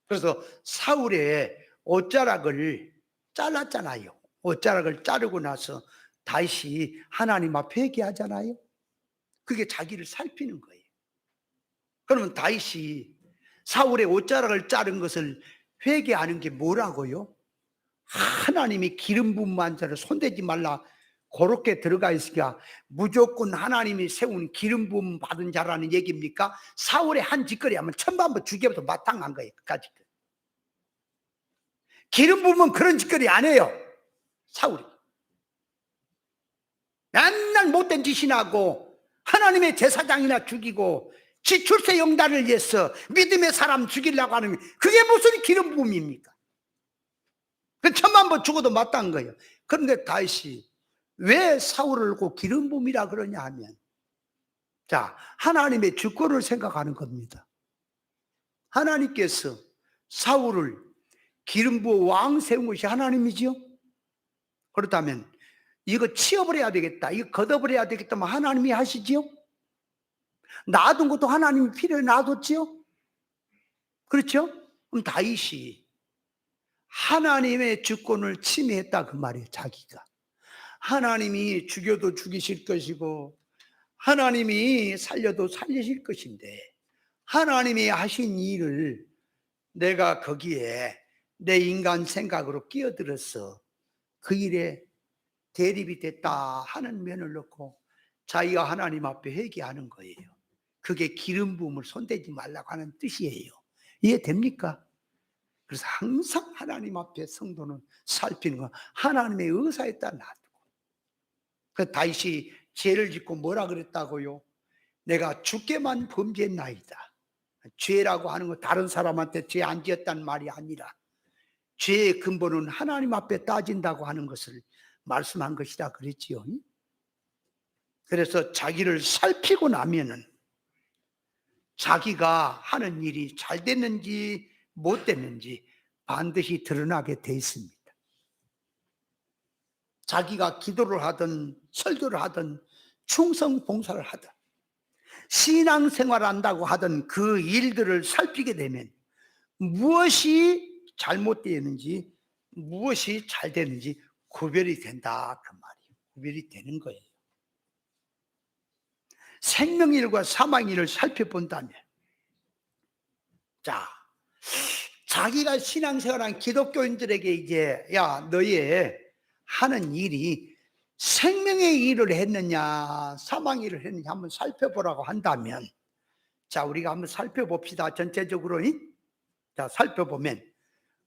그래서 사울의 옷자락을 잘랐잖아요. 옷자락을 자르고 나서 다윗이 하나님 앞에 회개하잖아요. 그게 자기를 살피는 거예요. 그러면 다윗이 사울의 옷자락을 자른 것을 회개하는 게 뭐라고요? 하나님이 기름 부은 자를 손대지 말라 그렇게 들어가 있으니까 무조건 하나님이 세운 기름 부음 받은 자라는 얘기입니까? 사울의 한 짓거리 하면 천만번 죽여도 마땅한 거예요. 그까짓 기름 부으면 그런 짓거리 안 해요. 사울이 맨날 못된 짓이나 하고 하나님의 제사장이나 죽이고 지 출세 영단을 위해서 믿음의 사람 죽이려고 하는 그게 무슨 기름 부음입니까? 그 천만번 죽어도 마땅한 거예요. 그런데 다윗이 왜 사울을 꼭 기름 부음이라 그러냐 하면, 자, 하나님의 주권을 생각하는 겁니다. 하나님께서 사울을 기름 부어 왕 세운 것이 하나님이지요. 그렇다면 이거 치워버려야 되겠다, 이거 걷어버려야 되겠다면 하나님이 하시지요. 놔둔 것도 하나님이 필요해 놔뒀지요. 그렇죠? 그럼 다윗이 하나님의 주권을 침해했다 그 말이에요. 자기가 하나님이 죽여도 죽이실 것이고 하나님이 살려도 살리실 것인데 하나님이 하신 일을 내가 거기에 내 인간 생각으로 끼어들어서 그 일에 대립이 됐다 하는 면을 놓고 자기가 하나님 앞에 회개하는 거예요. 그게 기름 부음을 손대지 말라고 하는 뜻이에요. 이해됩니까? 그래서 항상 하나님 앞에 성도는 살피는 건 하나님의 의사에 따라 놔두고. 그 다윗이 죄를 짓고 뭐라 그랬다고요? 내가 주께만 범죄했나이다. 죄라고 하는 건 다른 사람한테 죄 안 지었다는 말이 아니라 죄의 근본은 하나님 앞에 따진다고 하는 것을 말씀한 것이다 그랬지요. 그래서 자기를 살피고 나면은 자기가 하는 일이 잘 됐는지 못 됐는지 반드시 드러나게 돼 있습니다. 자기가 기도를 하든 설교를 하든 충성 봉사를 하든 신앙생활을 한다고 하든 그 일들을 살피게 되면 무엇이 잘못되었는지 무엇이 잘 되는지 구별이 된다 그 말이에요. 구별이 되는 거예요. 생명일과 사망일을 살펴본다면, 자, 자기가 신앙생활한 기독교인들에게 이제 야 너의 하는 일이 생명의 일을 했느냐 사망의 일을 했느냐 한번 살펴보라고 한다면, 자 우리가 한번 살펴봅시다. 전체적으로 자 살펴보면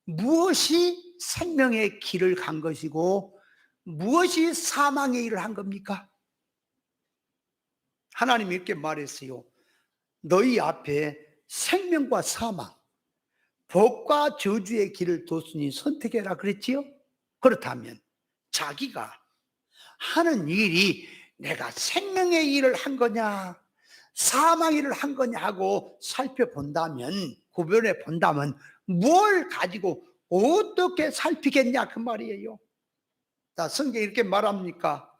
무엇이 생명의 길을 간 것이고 무엇이 사망의 일을 한 겁니까? 하나님이 이렇게 말했어요. 너희 앞에 생명과 사망, 복과 저주의 길을 뒀으니 선택해라 그랬지요. 그렇다면 자기가 하는 일이 내가 생명의 일을 한 거냐 사망의 일을 한 거냐 하고 살펴본다면, 구별해 본다면 뭘 가지고 어떻게 살피겠냐 그 말이에요. 자, 성경이 이렇게 말합니까?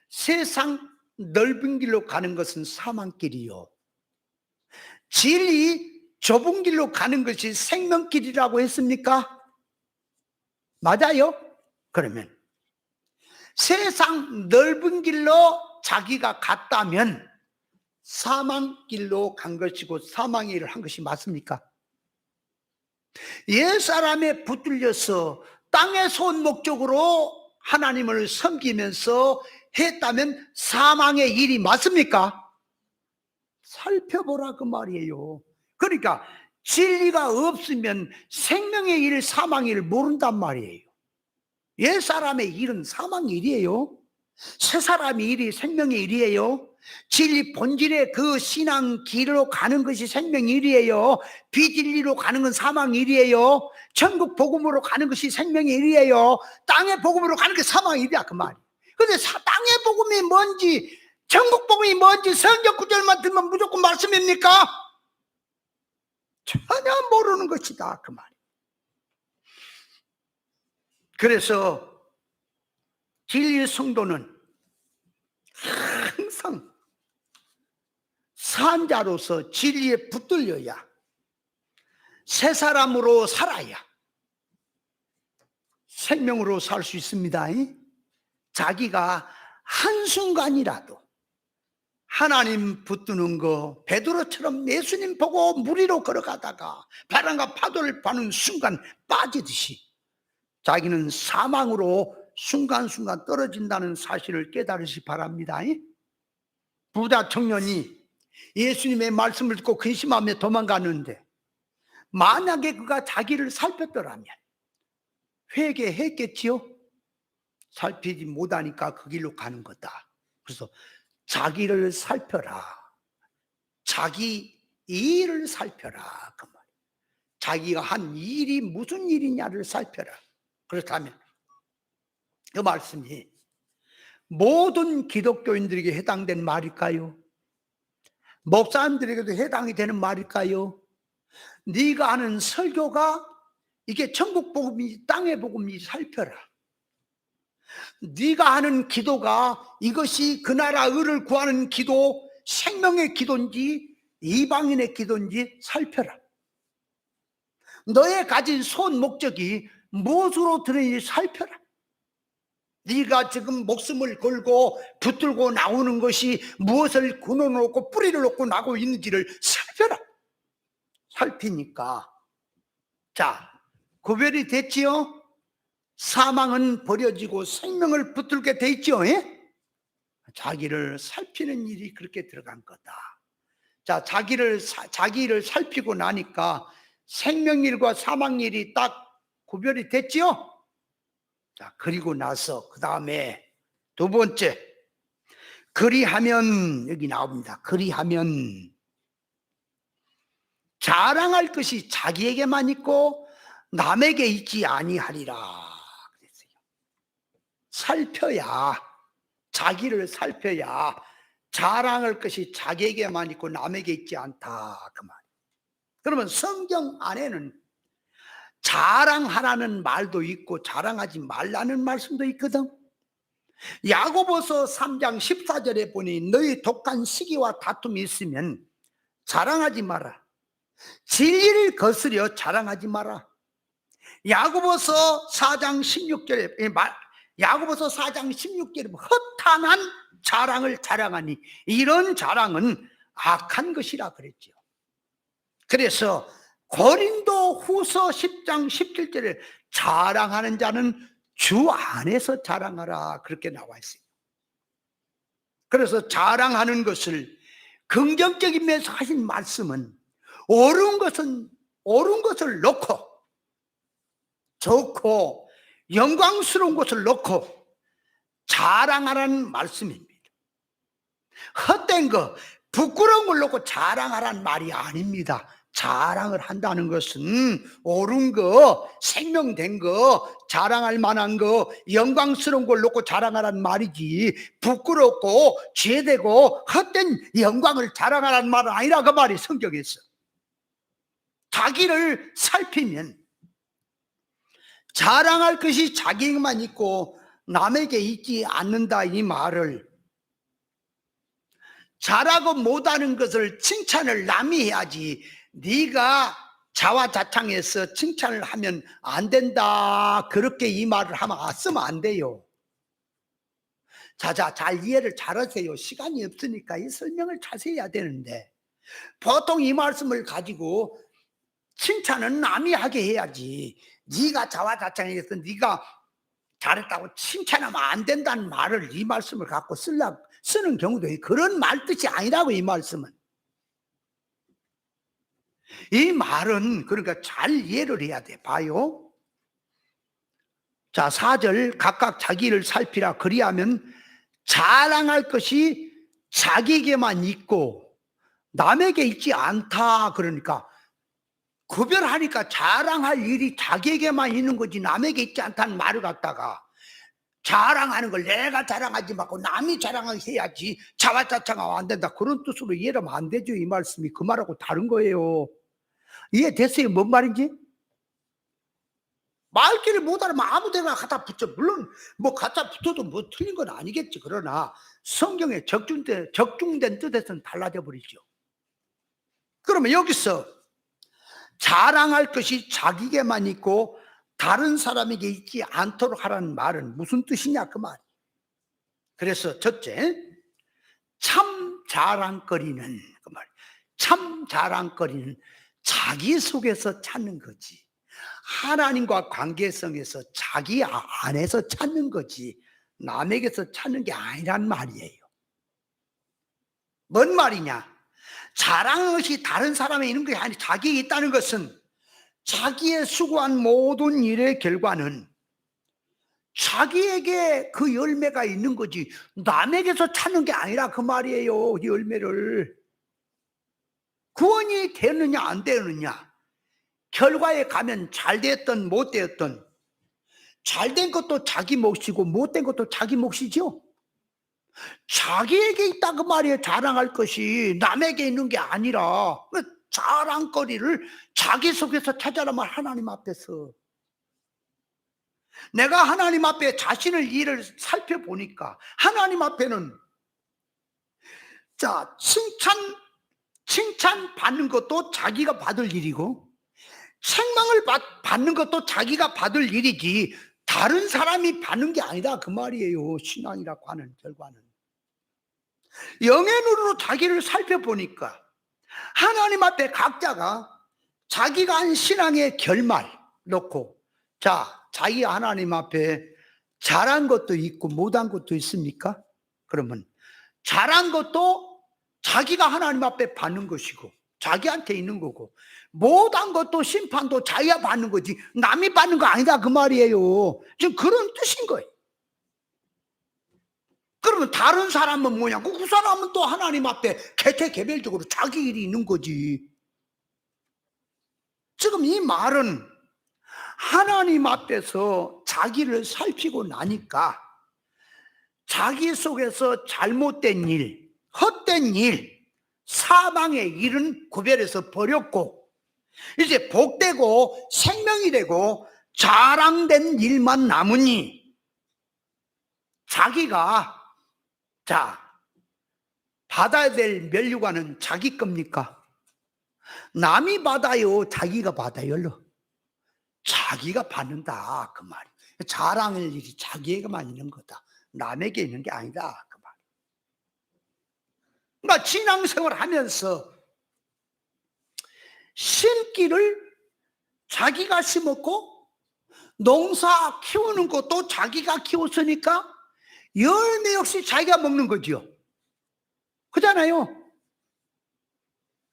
세상 넓은 길로 가는 것은 사망길이요 진리 좁은 길로 가는 것이 생명길이라고 했습니까? 맞아요? 그러면 세상 넓은 길로 자기가 갔다면 사망길로 간 것이고 사망의 일을 한 것이 맞습니까? 옛사람에 붙들려서 땅의 소원 목적으로 하나님을 섬기면서 했다면 사망의 일이 맞습니까? 살펴보라 그 말이에요. 그러니까 진리가 없으면 생명의 일, 사망의 일을 모른단 말이에요. 옛사람의 일은 사망의 일이에요. 새사람의 일이 생명의 일이에요. 진리 본질의 그 신앙 길로 가는 것이 생명의 일이에요. 비진리로 가는 건 사망의 일이에요. 천국 복음으로 가는 것이 생명의 일이에요. 땅의 복음으로 가는 게 사망의 일이야 그 말이에요. 근데 땅의 복음이 뭔지 천국 복음이 뭔지 성경 구절만 들으면 무조건 말씀입니까? 전혀 모르는 것이다 그 말이에요. 그래서 진리의 성도는 항상 산자로서 진리에 붙들려야 새 사람으로 살아야 생명으로 살 수 있습니다. 자기가 한순간이라도 하나님 붙드는 거, 베드로처럼 예수님 보고 물 위로 걸어가다가 바람과 파도를 파는 순간 빠지듯이 자기는 사망으로 순간순간 떨어진다는 사실을 깨달으시 바랍니다. 부자 청년이 예수님의 말씀을 듣고 근심하며 도망가는데, 만약에 그가 자기를 살폈더라면 회개했겠지요? 살피지 못하니까 그 길로 가는 거다. 그래서 자기를 살펴라, 자기 일을 살펴라, 그 말. 자기가 한 일이 무슨 일이냐를 살펴라. 그렇다면 그 말씀이 모든 기독교인들에게 해당되는 말일까요? 목사님들에게도 해당이 되는 말일까요? 네가 하는 설교가 이게 천국 복음이 땅의 복음이 살펴라. 네가 하는 기도가 이것이 그 나라 의를 구하는 기도, 생명의 기도인지 이방인의 기도인지 살펴라. 너의 가진 소원 목적이 무엇으로 드러는지 살펴라. 네가 지금 목숨을 걸고 붙들고 나오는 것이 무엇을 근원으로 뿌리를 놓고 나고 있는지를 살펴라. 살피니까 자, 구별이 됐지요? 사망은 버려지고 생명을 붙들게 돼 있죠. 자기를 살피는 일이 그렇게 들어간 거다. 자, 자기를 살피고 나니까 생명일과 사망일이 딱 구별이 됐지요? 자, 그리고 나서 그 다음에 두 번째, 그리하면, 여기 나옵니다. 그리하면 자랑할 것이 자기에게만 있고 남에게 있지 아니하리라 그랬어요. 살펴야, 자기를 살펴야 자랑할 것이 자기에게만 있고 남에게 있지 않다, 그 말. 그러면 성경 안에는 자랑하라는 말도 있고 자랑하지 말라는 말씀도 있거든. 야고보서 3장 14절에 보니 너희 독한 시기와 다툼이 있으면 자랑하지 마라. 진리를 거스려 자랑하지 마라. 야고보서 4장 16절에 야고보서 4장 16절에 허탄한 자랑을 자랑하니 이런 자랑은 악한 것이라 그랬죠. 그래서 고린도 후서 10장 17절에 자랑하는 자는 주 안에서 자랑하라 그렇게 나와 있어요. 그래서 자랑하는 것을 긍정적인 면에서 하신 말씀은 옳은 것을 놓고 좋고 영광스러운 것을 놓고 자랑하라는 말씀입니다. 헛된 거, 부끄러운 걸 놓고 자랑하라는 말이 아닙니다. 자랑을 한다는 것은 옳은 거, 생명된 거, 자랑할 만한 거, 영광스러운 걸 놓고 자랑하라는 말이지, 부끄럽고 죄되고 헛된 영광을 자랑하라는 말은 아니라 그 말이 성경에서. 자기를 살피면 자랑할 것이 자기에게만 있고 남에게 있지 않는다, 이 말을, 잘하고 못하는 것을 칭찬을 남이 해야지 네가 자화자창해서 칭찬을 하면 안 된다, 그렇게 이 말을 쓰면 안 돼요. 자자, 잘 이해를 잘하세요. 시간이 없으니까 이 설명을 자세히 해야 되는데, 보통 이 말씀을 가지고 칭찬은 남이 하게 해야지 네가 자화자창해서 네가 잘했다고 칭찬하면 안 된다는 말을, 이 말씀을 갖고 쓰는 경우도 있어요. 그런 말 뜻이 아니라고. 이 말씀은, 이 말은 그러니까 잘 이해를 해야 돼. 봐요. 자, 4절 각각 자기를 살피라. 그리하면 자랑할 것이 자기에게만 있고 남에게 있지 않다. 그러니까 구별하니까 자랑할 일이 자기에게만 있는 거지 남에게 있지 않다는 말을 갖다가 자랑하는 걸 내가 자랑하지 말고 남이 자랑하게 해야지 자화자창하면 안 된다, 그런 뜻으로 이해하면 안 되죠. 이 말씀이 그 말하고 다른 거예요. 이해됐어요? 뭔 말인지? 말귀를 못하면 아무데나 갖다 붙여. 물론 뭐 갖다 붙어도 뭐 틀린 건 아니겠지. 그러나 성경에 적중된 뜻에서는 달라져 버리죠. 그러면 여기서 자랑할 것이 자기에게만 있고 다른 사람에게 있지 않도록 하라는 말은 무슨 뜻이냐, 그 말. 그래서 첫째, 참 자랑거리는 그 말. 참 자랑거리는 자기 속에서 찾는 거지. 하나님과 관계성에서 자기 안에서 찾는 거지. 남에게서 찾는 게 아니란 말이에요. 뭔 말이냐? 자랑하는 것이 다른 사람에 있는 게 아니라 자기에 있다는 것은 자기의 수고한 모든 일의 결과는 자기에게 그 열매가 있는 거지 남에게서 찾는 게 아니라 그 말이에요. 이 열매를 구원이 되느냐 안 되느냐 결과에 가면 잘 됐든 못 되었든 잘된 것도 자기 몫이고 못된 것도 자기 몫이죠. 자기에게 있다 그 말이에요. 자랑할 것이 남에게 있는 게 아니라 자랑거리를 자기 속에서 찾아라면 하나님 앞에서 내가 하나님 앞에 자신을 일을 살펴보니까 하나님 앞에는 자 칭찬 받는 것도 자기가 받을 일이고 책망을 받는 것도 자기가 받을 일이지 다른 사람이 받는 게 아니다 그 말이에요. 신앙이라고 하는 결과는 영의 눈으로 자기를 살펴보니까 하나님 앞에 각자가 자기가 한 신앙의 결말 놓고 자 자기 하나님 앞에 잘한 것도 있고 못한 것도 있습니까? 그러면 잘한 것도 자기가 하나님 앞에 받는 것이고 자기한테 있는 거고 못한 것도 심판도 자기가 받는 거지 남이 받는 거 아니다 그 말이에요. 지금 그런 뜻인 거예요. 그러면 다른 사람은 뭐냐고 그 사람은 또 하나님 앞에 개체개별적으로 자기 일이 있는 거지. 지금 이 말은 하나님 앞에서 자기를 살피고 나니까 자기 속에서 잘못된 일, 헛된 일, 사망의 일은 구별해서 버렸고 이제 복되고 생명이 되고 자랑된 일만 남으니 자기가 자 받아야 될 면류관은 자기 겁니까? 남이 받아요? 자기가 받아요? 자기가 받는다 그 말이. 자랑할 일이 자기에게만 있는 거다. 남에게 있는 게 아니다 그 말. 그러니까 신앙생활 하면서 심기를 자기가 심었고 농사 키우는 것도 자기가 키웠으니까 열매 역시 자기가 먹는 거지요. 그잖아요.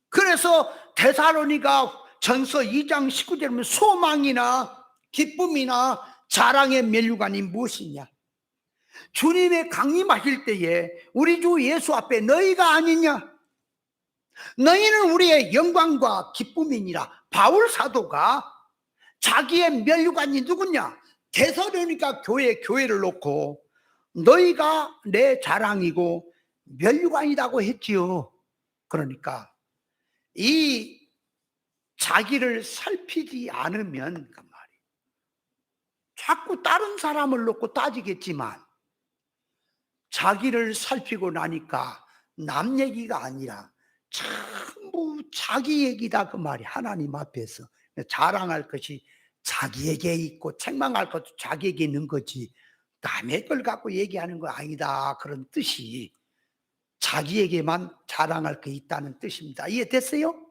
그래서 데살로니가 전서 2장 19절에 보면 소망이나 기쁨이나 자랑의 면류관이 무엇이냐? 주님의 강림하실 때에 우리 주 예수 앞에 너희가 아니냐? 너희는 우리의 영광과 기쁨이니라. 바울 사도가 자기의 면류관이 누구냐? 데살로니가 교회를 놓고 너희가 내 자랑이고 면류관이라고 했지요. 그러니까 이 자기를 살피지 않으면 그 말이에요. 자꾸 다른 사람을 놓고 따지겠지만 자기를 살피고 나니까 남 얘기가 아니라 전부 자기 얘기다 그 말이. 하나님 앞에서 자랑할 것이 자기에게 있고 책망할 것도 자기에게 있는 거지 남의 걸 갖고 얘기하는 거 아니다 그런 뜻이 자기에게만 자랑할 게 있다는 뜻입니다. 이해됐어요?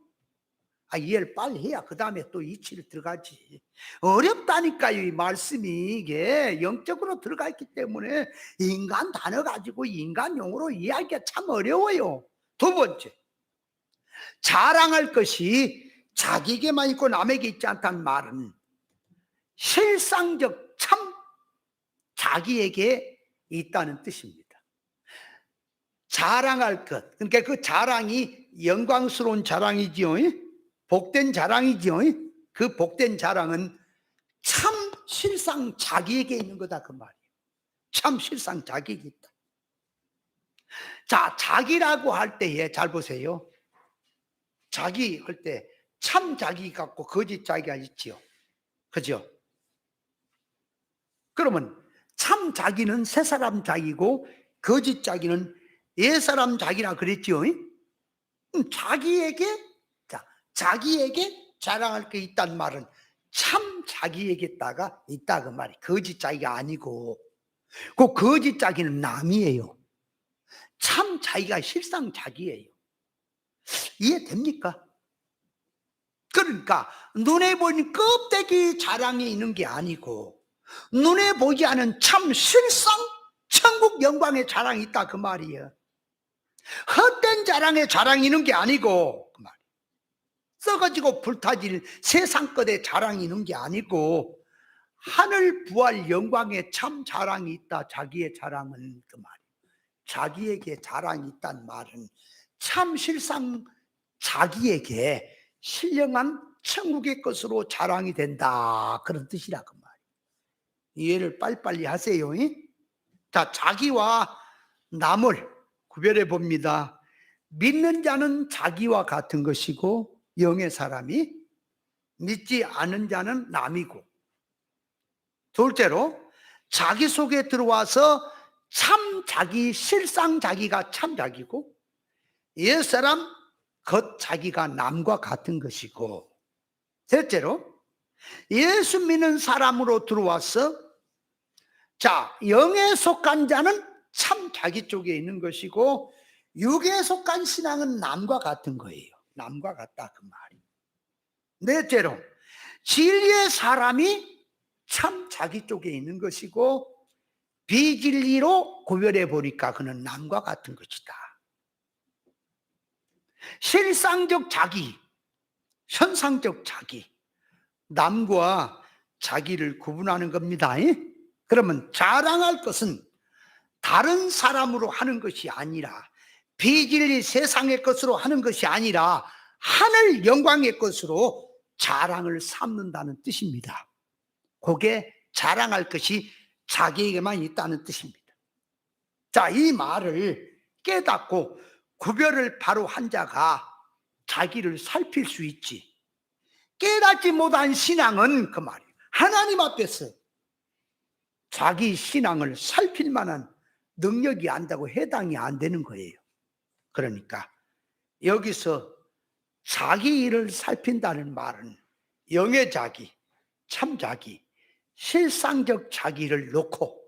이해를 빨리 해야 그 다음에 또 이치를 들어가지. 어렵다니까요. 이 말씀이 이게 영적으로 들어가 있기 때문에 인간 단어 가지고 인간 용어로 이해하기가 참 어려워요. 두 번째, 자랑할 것이 자기에게만 있고 남에게 있지 않다는 말은 실상적 참 자기에게 있다는 뜻입니다. 자랑할 것, 그러니까 그 자랑이 영광스러운 자랑이지요. 복된 자랑이지요. 그 복된 자랑은 참 실상 자기에게 있는 거다 그 말이에요. 참 실상 자기에게 있다. 자, 자기라고 할 때에 잘 보세요. 자기 할 때 참 자기 같고 거짓 자기가 있지요. 그죠? 그러면 참 자기는 새 사람 자기고 거짓 자기는 옛 사람 자기라 그랬지요. 자기에게 자기에게 자랑할 게 있단 말은 참 자기에게다가 있다 그 말이. 거짓 자기가 아니고 그 거짓 자기는 남이에요. 참 자기가 실상 자기예요. 이해됩니까? 그러니까 눈에 보이는 껍데기 자랑이 있는 게 아니고 눈에 보이지 않은 참 실상 천국 영광의 자랑이 있다 그 말이에요. 헛된 자랑의 자랑이 있는 게 아니고 그 말이에요. 썩어지고 불타질 세상 것의 자랑이 있는 게 아니고 하늘 부활 영광의 참 자랑이 있다. 자기의 자랑은 그 말이에요. 자기에게 자랑이 있다는 말은 참 실상 자기에게 신령한 천국의 것으로 자랑이 된다 그런 뜻이라 그 말이에요. 이해를 빨리빨리 하세요. 자, 자기와 남을 구별해 봅니다. 믿는 자는 자기와 같은 것이고 영의 사람이, 믿지 않은 자는 남이고, 둘째로 자기 속에 들어와서 참 자기, 실상 자기가 참 자기고 옛사람 겉 자기가 남과 같은 것이고, 셋째로 예수 믿는 사람으로 들어와서 자, 영에 속한 자는 참 자기 쪽에 있는 것이고 육에 속한 신앙은 남과 같은 거예요. 남과 같다 그 말이에요. 넷째로 진리의 사람이 참 자기 쪽에 있는 것이고 비진리로 구별해 보니까 그는 남과 같은 것이다. 실상적 자기, 현상적 자기, 남과 자기를 구분하는 겁니다. 그러면 자랑할 것은 다른 사람으로 하는 것이 아니라 비진리 세상의 것으로 하는 것이 아니라 하늘 영광의 것으로 자랑을 삼는다는 뜻입니다. 그게 자랑할 것이 자기에게만 있다는 뜻입니다. 자, 이 말을 깨닫고 구별을 바로 한 자가 자기를 살필 수 있지. 깨닫지 못한 신앙은 그 말이에요. 하나님 앞에서 자기 신앙을 살필 만한 능력이 안다고 해당이 안 되는 거예요. 그러니까 여기서 자기 일을 살핀다는 말은 영의 자기, 참 자기, 실상적 자기를 놓고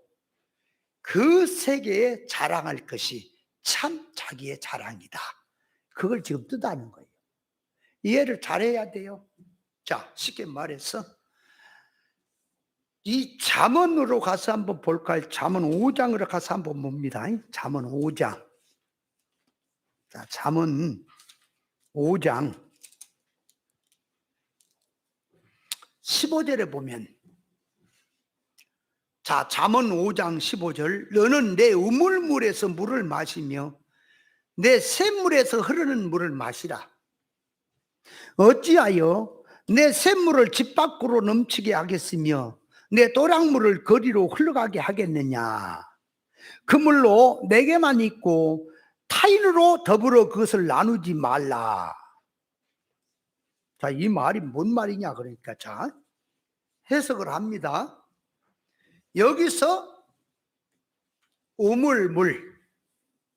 그 세계에 자랑할 것이 참 자기의 자랑이다. 그걸 지금 뜻하는 거예요. 이해를 잘해야 돼요. 자, 쉽게 말해서 이 잠언으로 가서 한번 볼까요? 잠언 5장으로 가서 한번 봅니다. 잠언 5장. 자, 잠언 5장 15절에 보면, 자, 잠언 5장 15절, 너는 내 우물물에서 물을 마시며 내 샘물에서 흐르는 물을 마시라. 어찌하여 내 샘물을 집 밖으로 넘치게 하겠으며 내 도랑물을 거리로 흘러가게 하겠느냐. 그 물로 내게만 있고 타인으로 더불어 그것을 나누지 말라. 자, 이 말이 뭔 말이냐 그러니까 자, 해석을 합니다. 여기서 우물물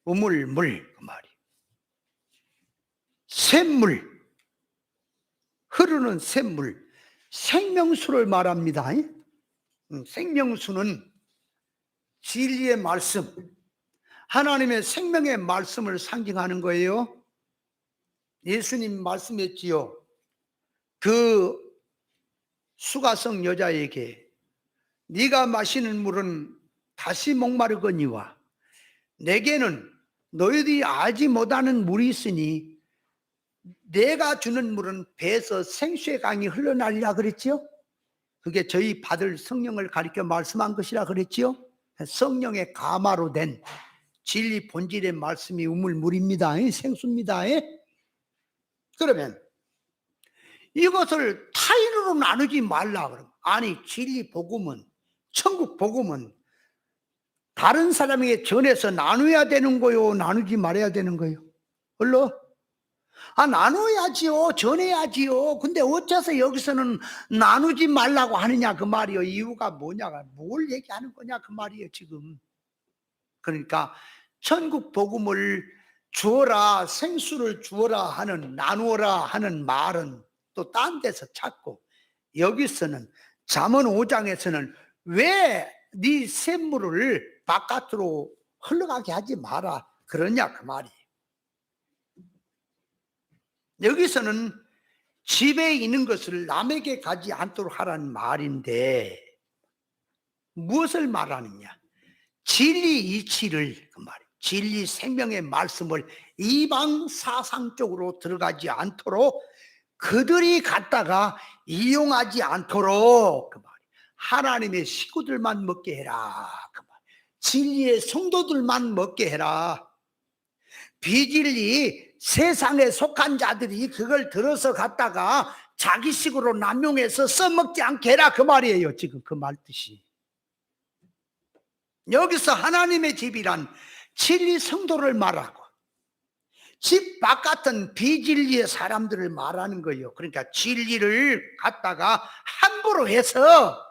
그 말이 샘물, 흐르는 샘물, 생명수를 말합니다. 생명수는 진리의 말씀, 하나님의 생명의 말씀을 상징하는 거예요. 예수님 말씀했지요. 그 수가성 여자에게 네가 마시는 물은 다시 목마르거니와 내게는 너희들이 알지 못하는 물이 있으니 내가 주는 물은 배에서 생수의 강이 흘러나리라 그랬지요. 그게 저희 받을 성령을 가리켜 말씀한 것이라 그랬지요. 성령의 가마로 된 진리 본질의 말씀이 우물물입니다. 생수입니다. 그러면 이것을 타인으로 나누지 말라 그러면, 아니 진리 복음은, 천국 복음은 다른 사람에게 전해서 나눠야 되는 거요, 나누지 말아야 되는 거요? 얼른 나눠야지요, 전해야지요. 근데 어째서 여기서는 나누지 말라고 하느냐 그 말이요. 이유가 뭐냐, 뭘 얘기하는 거냐 그 말이에요 지금. 그러니까 천국 복음을 주어라, 생수를 주어라 하는, 나누어라 하는 말은 또 딴 데서 찾고, 여기서는 잠언 5장에서는 왜 네 샘물을 바깥으로 흘러가게 하지 마라, 그러냐 그 말이에요. 여기서는 집에 있는 것을 남에게 가지 않도록 하라는 말인데 무엇을 말하느냐? 진리 이치를 그 말이에요. 진리 생명의 말씀을 이방 사상 쪽으로 들어가지 않도록 그들이 갖다가 이용하지 않도록 그 말이에요. 하나님의 식구들만 먹게 해라 그 말이에요. 진리의 성도들만 먹게 해라. 비진리 세상에 속한 자들이 그걸 들어서 갖다가 자기식으로 남용해서 써먹지 않게 해라 그 말이에요. 지금 그 말 뜻이. 여기서 하나님의 집이란 진리 성도를 말하고 집 바깥은 비진리의 사람들을 말하는 거예요. 그러니까 진리를 갖다가 함부로 해서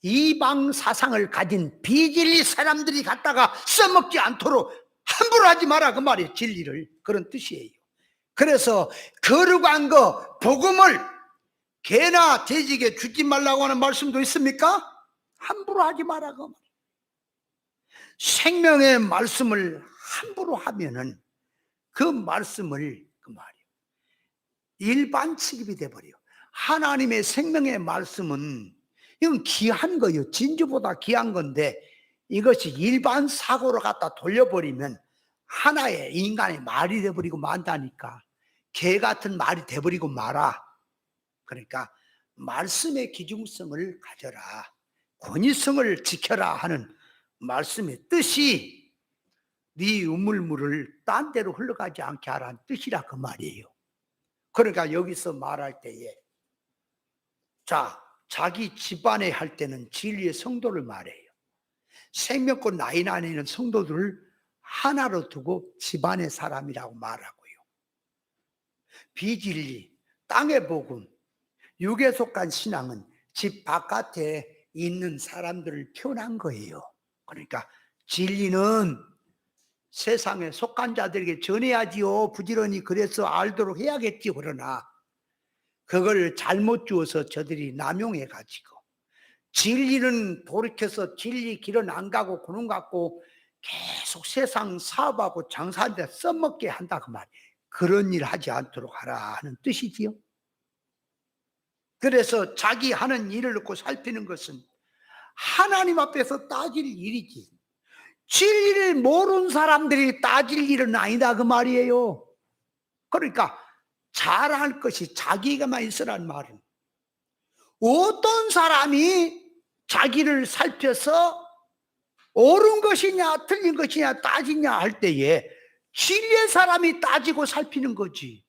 이방 사상을 가진 비진리 사람들이 갖다가 써먹지 않도록 함부로 하지 마라 그 말이에요. 진리를. 그런 뜻이에요. 그래서 거룩한 거 복음을 개나 돼지에게 주지 말라고 하는 말씀도 있습니까? 함부로 하지 마라 그 말이에요. 생명의 말씀을 함부로 하면은 그 말씀을 그 말이에요. 일반 취급이 돼버려요. 하나님의 생명의 말씀은 이건 귀한 거예요. 진주보다 귀한 건데 이것이 일반 사고로 갖다 돌려버리면 하나의 인간의 말이 돼버리고 만다니까. 개 같은 말이 돼버리고 말아. 그러니까 말씀의 기중성을 가져라, 권위성을 지켜라 하는 말씀의 뜻이 네 우물물을 딴 데로 흘러가지 않게 하라는 뜻이라 그 말이에요. 그러니까 여기서 말할 때에 자기 집안에 할 때는 진리의 성도를 말해요. 생명권 라인 안에 있는 성도들을 하나로 두고 집안의 사람이라고 말하고요. 비진리, 땅의 복음, 육에 속한 신앙은 집 바깥에 있는 사람들을 표현한 거예요. 그러니까 진리는 세상에 속한 자들에게 전해야지요. 부지런히 그래서 알도록 해야겠지. 그러나 그걸 잘못 주어서 저들이 남용해 가지고 진리는 돌이켜서 진리 길은 안 가고 그놈 갖고 계속 세상 사업하고 장사하는데 써먹게 한다 그 말이에요. 그런 일 하지 않도록 하라 하는 뜻이지요. 그래서 자기 하는 일을 놓고 살피는 것은 하나님 앞에서 따질 일이지 진리를 모르는 사람들이 따질 일은 아니다 그 말이에요. 그러니까 잘할 것이 자기가만 있으란 말은 어떤 사람이 자기를 살펴서 옳은 것이냐 틀린 것이냐 따지냐 할 때에 진리의 사람이 따지고 살피는 거지.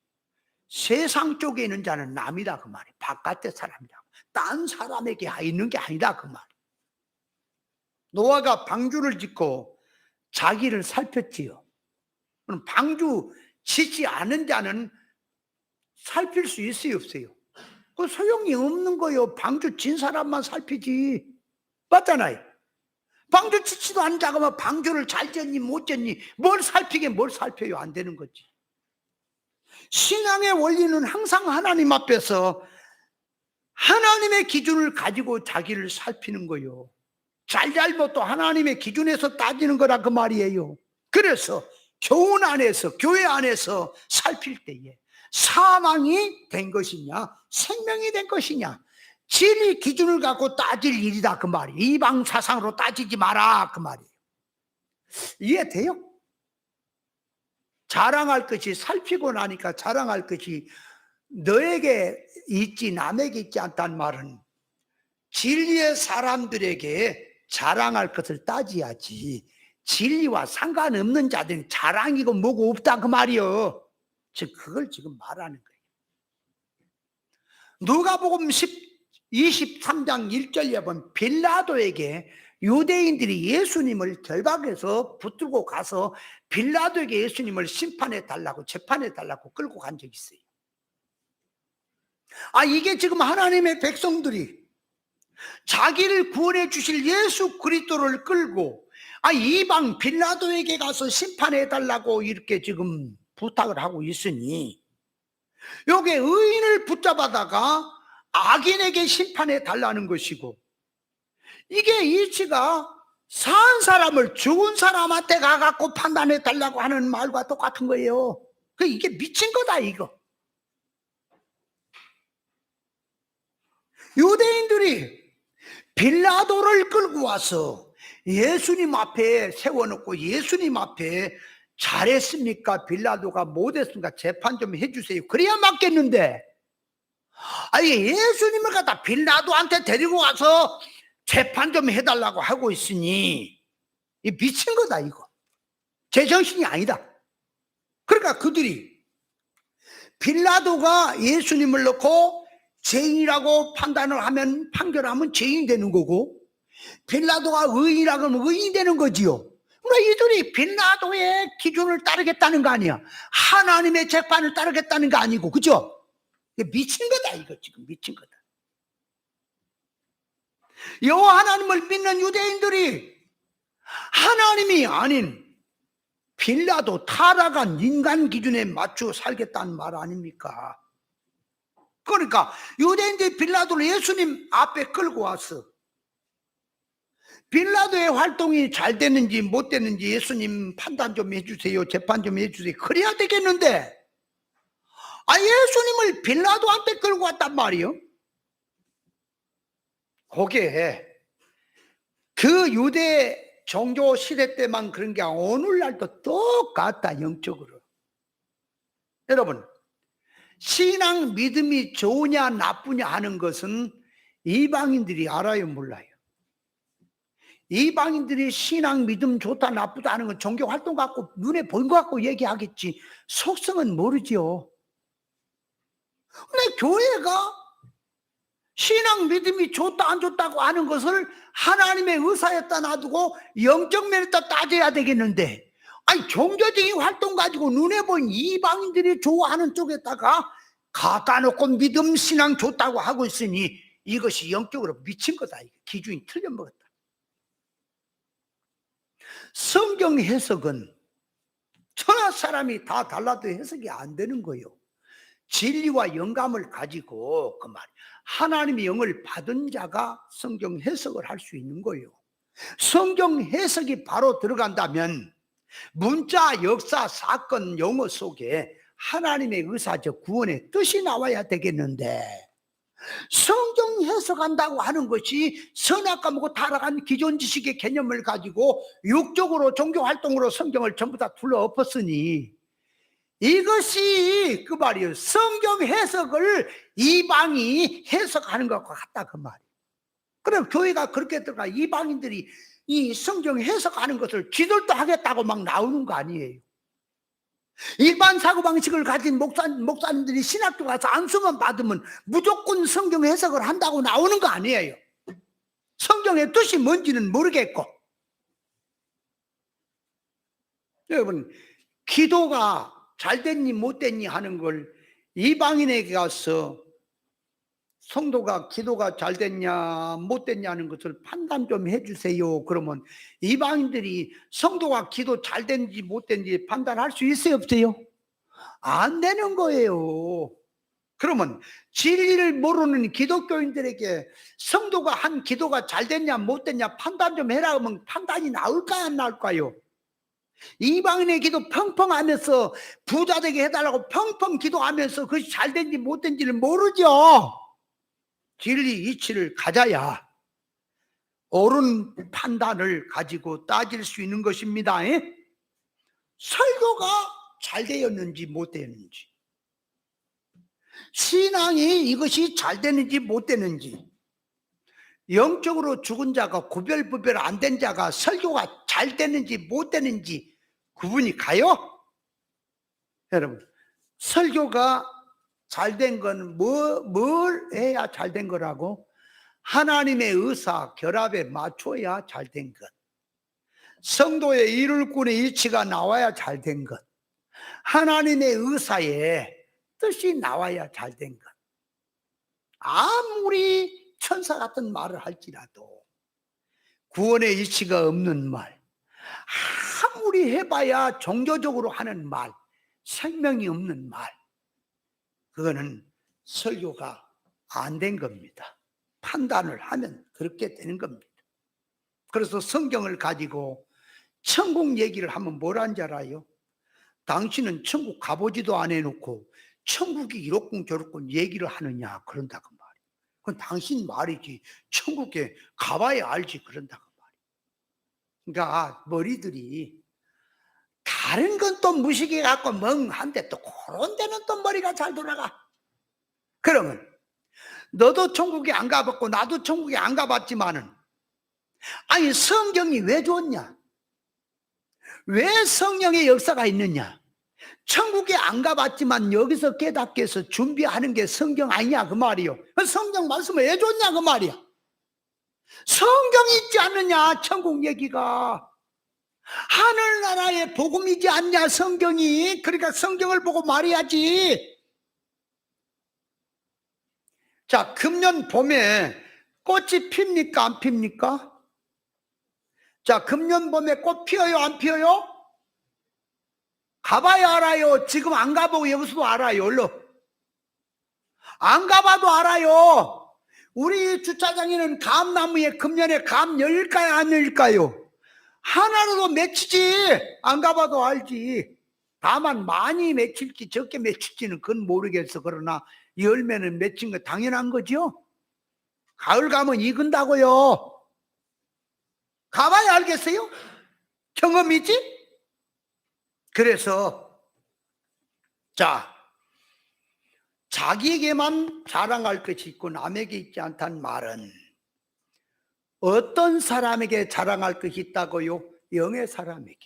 세상 쪽에 있는 자는 남이다 그 말이에요. 바깥의 사람이다. 딴 사람에게 있는 게 아니다 그 말이에요. 노아가 방주를 짓고 자기를 살폈지요. 그럼 방주 짓지 않은 자는 살필 수 있어요 없어요? 그 소용이 없는 거예요. 방주 진 사람만 살피지. 맞잖아요. 방주 짓지도 않은 자가 방주를 잘 졌니 못 졌니 뭘 살피게 뭘 살펴요. 안 되는 거지. 신앙의 원리는 항상 하나님 앞에서 하나님의 기준을 가지고 자기를 살피는 거예요. 잘잘못도 하나님의 기준에서 따지는 거라 그 말이에요. 그래서 교훈 안에서 교회 안에서 살필 때에 사망이 된 것이냐 생명이 된 것이냐 진리 기준을 갖고 따질 일이다 그 말이에요. 이방 사상으로 따지지 마라 그 말이에요. 이해돼요? 자랑할 것이 살피고 나니까 자랑할 것이 너에게 있지 남에게 있지 않다는 말은 진리의 사람들에게 자랑할 것을 따져야지 진리와 상관없는 자들이 자랑이고 뭐고 없다 그 말이요. 즉 그걸 지금 말하는 거예요. 누가복음 23장 1절에 보면 빌라도에게 유대인들이 예수님을 결박해서 붙들고 가서 빌라도에게 예수님을 심판해 달라고 재판해 달라고 끌고 간 적이 있어요. 이게 지금 하나님의 백성들이 자기를 구원해 주실 예수 그리스도를 끌고 이방 빌라도에게 가서 심판해 달라고 이렇게 지금 부탁을 하고 있으니 요게 의인을 붙잡아다가 악인에게 심판해 달라는 것이고 이게 이치가 산 사람을 죽은 사람한테 가갖고 판단해 달라고 하는 말과 똑같은 거예요. 이게 미친 거다 이거. 유대인들이 빌라도를 끌고 와서 예수님 앞에 세워놓고 예수님 앞에 잘했습니까? 빌라도가 못했습니까? 재판 좀 해주세요. 그래야 맞겠는데, 아니 예수님을 갖다 빌라도한테 데리고 와서 재판 좀 해달라고 하고 있으니 이 미친 거다 이거. 제정신이 아니다. 그러니까 그들이 빌라도가 예수님을 넣고 죄인이라고 판단을 하면, 판결하면 죄인 되는 거고, 빌라도가 의인이라고 하면 의인 되는 거지요. 그러니까 이들이 빌라도의 기준을 따르겠다는 거 아니야. 하나님의 재판을 따르겠다는 거 아니고, 그죠? 미친 거다 이거. 지금 미친 거다. 여호와 하나님을 믿는 유대인들이 하나님이 아닌 빌라도, 타락한 인간 기준에 맞추어 살겠다는 말 아닙니까? 그러니까 유대인들이 빌라도를 예수님 앞에 끌고 왔어. 빌라도의 활동이 잘 됐는지 못 됐는지 예수님 판단 좀 해주세요, 재판 좀 해주세요. 그래야 되겠는데, 예수님을 빌라도한테 끌고 왔단 말이요. 그게 그 유대 종교 시대 때만 그런 게 오늘날도 똑같다, 영적으로. 여러분, 신앙 믿음이 좋으냐 나쁘냐 하는 것은 이방인들이 알아요, 몰라요? 이방인들이 신앙 믿음 좋다 나쁘다 하는 건 종교 활동 갖고 눈에 보인 것 갖고 얘기하겠지, 속성은 모르지요. 근데 교회가 신앙 믿음이 좋다 안 좋다고 하는 것을 하나님의 의사였다 놔두고 영적 면에다 따져야 되겠는데, 종교적인 활동 가지고 눈에 보인 이방인들이 좋아하는 쪽에다가 갖다 놓고 믿음 신앙 좋다고 하고 있으니 이것이 영적으로 미친 거다. 기준이 틀려먹었다. 성경 해석은 천하 사람이 다 달라도 해석이 안 되는 거예요. 진리와 영감을 가지고 그 말, 하나님의 영을 받은 자가 성경 해석을 할 수 있는 거예요. 성경 해석이 바로 들어간다면 문자, 역사, 사건, 용어 속에 하나님의 의사적 구원의 뜻이 나와야 되겠는데, 성경 해석한다고 하는 것이 선악과 뭐고 타락한 기존 지식의 개념을 가지고 육적으로 종교활동으로 성경을 전부 다 둘러엎었으니 이것이 그 말이에요. 성경 해석을 이방이 해석하는 것과 같다, 그 말이에요. 그럼 교회가 그렇게 들어가 이방인들이 이 성경 해석하는 것을 지들도 하겠다고 막 나오는 거 아니에요. 일반 사고방식을 가진 목사님들이 신학교 가서 안수만 받으면 무조건 성경 해석을 한다고 나오는 거 아니에요. 성경의 뜻이 뭔지는 모르겠고. 여러분, 기도가 잘 됐니 못 됐니 하는 걸 이방인에게 가서 성도가 기도가 잘 됐냐 못 됐냐 하는 것을 판단 좀 해주세요. 그러면 이방인들이 성도가 기도 잘 됐는지 못 됐는지 판단할 수 있어요, 없어요? 안 되는 거예요. 그러면 진리를 모르는 기독교인들에게 성도가 한 기도가 잘 됐냐 못 됐냐 판단 좀 해라 하면 판단이 나올까요, 안 나올까요? 이방인의 기도 펑펑 하면서 부자 되게 해달라고 펑펑 기도하면서 그것이 잘 된지 못 된지를 모르죠. 진리 이치를 가져야 옳은 판단을 가지고 따질 수 있는 것입니다. 설교가 잘 되었는지 못 되었는지, 신앙이 이것이 잘 되는지 못 되는지, 영적으로 죽은 자가 구별 안 된 자가 설교가 잘 되는지 못 되는지 구분이 가요? 여러분, 설교가 잘 된 건 뭘 해야 잘 된 거라고? 하나님의 의사 결합에 맞춰야 잘 된 것. 성도의 이룰꾼의 이치가 나와야 잘 된 것. 하나님의 의사에 뜻이 나와야 잘 된 것. 아무리 천사 같은 말을 할지라도 구원의 이치가 없는 말, 아무리 해봐야 종교적으로 하는 말, 생명이 없는 말, 그거는 설교가 안 된 겁니다. 판단을 하면 그렇게 되는 겁니다. 그래서 성경을 가지고 천국 얘기를 하면 뭐란 줄 알아요? 당신은 천국 가보지도 안 해놓고 천국이 이렇군 저렇군 얘기를 하느냐 그런다 그 말이에요. 그건 당신 말이지 천국에 가봐야 알지 그런다 그 말이에요. 그러니까 머리들이 다른 건 또 무식해 갖고 멍한데 또 그런 데는 또 머리가 잘 돌아가. 그러면 너도 천국에 안 가봤고 나도 천국에 안 가봤지만은 아니 성경이 왜 좋냐? 왜 성령의 역사가 있느냐? 천국에 안 가봤지만 여기서 깨닫게 해서 준비하는 게 성경 아니냐 그 말이요. 성경 말씀을 왜 줬냐 그 말이야. 성경이 있지 않느냐 천국 얘기가. 하늘나라의 복음이지 않냐 성경이. 그러니까 성경을 보고 말해야지. 자, 금년 봄에 꽃이 핍니까 안 핍니까? 자, 금년 봄에 꽃 피어요 안 피어요? 가봐야 알아요. 지금 안 가보고 여기서도 알아요. 얼른 안 가봐도 알아요. 우리 주차장에는 감나무에 금년에 감 열릴까요 안 열릴까요? 하나로도 맺히지. 안 가봐도 알지. 다만 많이 맺힐지 적게 맺힐지는 그건 모르겠어. 그러나 열매는 맺힌 거 당연한 거죠. 가을 가면 익은다고요. 가봐야 알겠어요? 경험이지? 그래서 자, 자기에게만 자랑할 것이 있고 남에게 있지 않다는 말은 어떤 사람에게 자랑할 것이 있다고요? 영의 사람에게.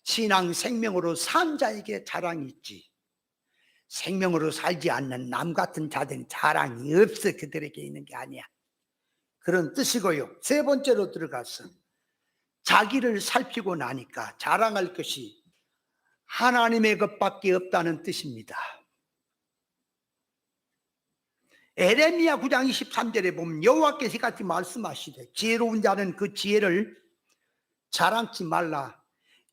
신앙 생명으로 산 자에게 자랑이 있지. 생명으로 살지 않는 남 같은 자들은 자랑이 없어. 그들에게 있는 게 아니야. 그런 뜻이고요. 세 번째로 들어가서 자기를 살피고 나니까 자랑할 것이 하나님의 것밖에 없다는 뜻입니다. 에레미야 9장 23절에 보면 여호와께서 이같이 말씀하시되 지혜로운 자는 그 지혜를 자랑치 말라.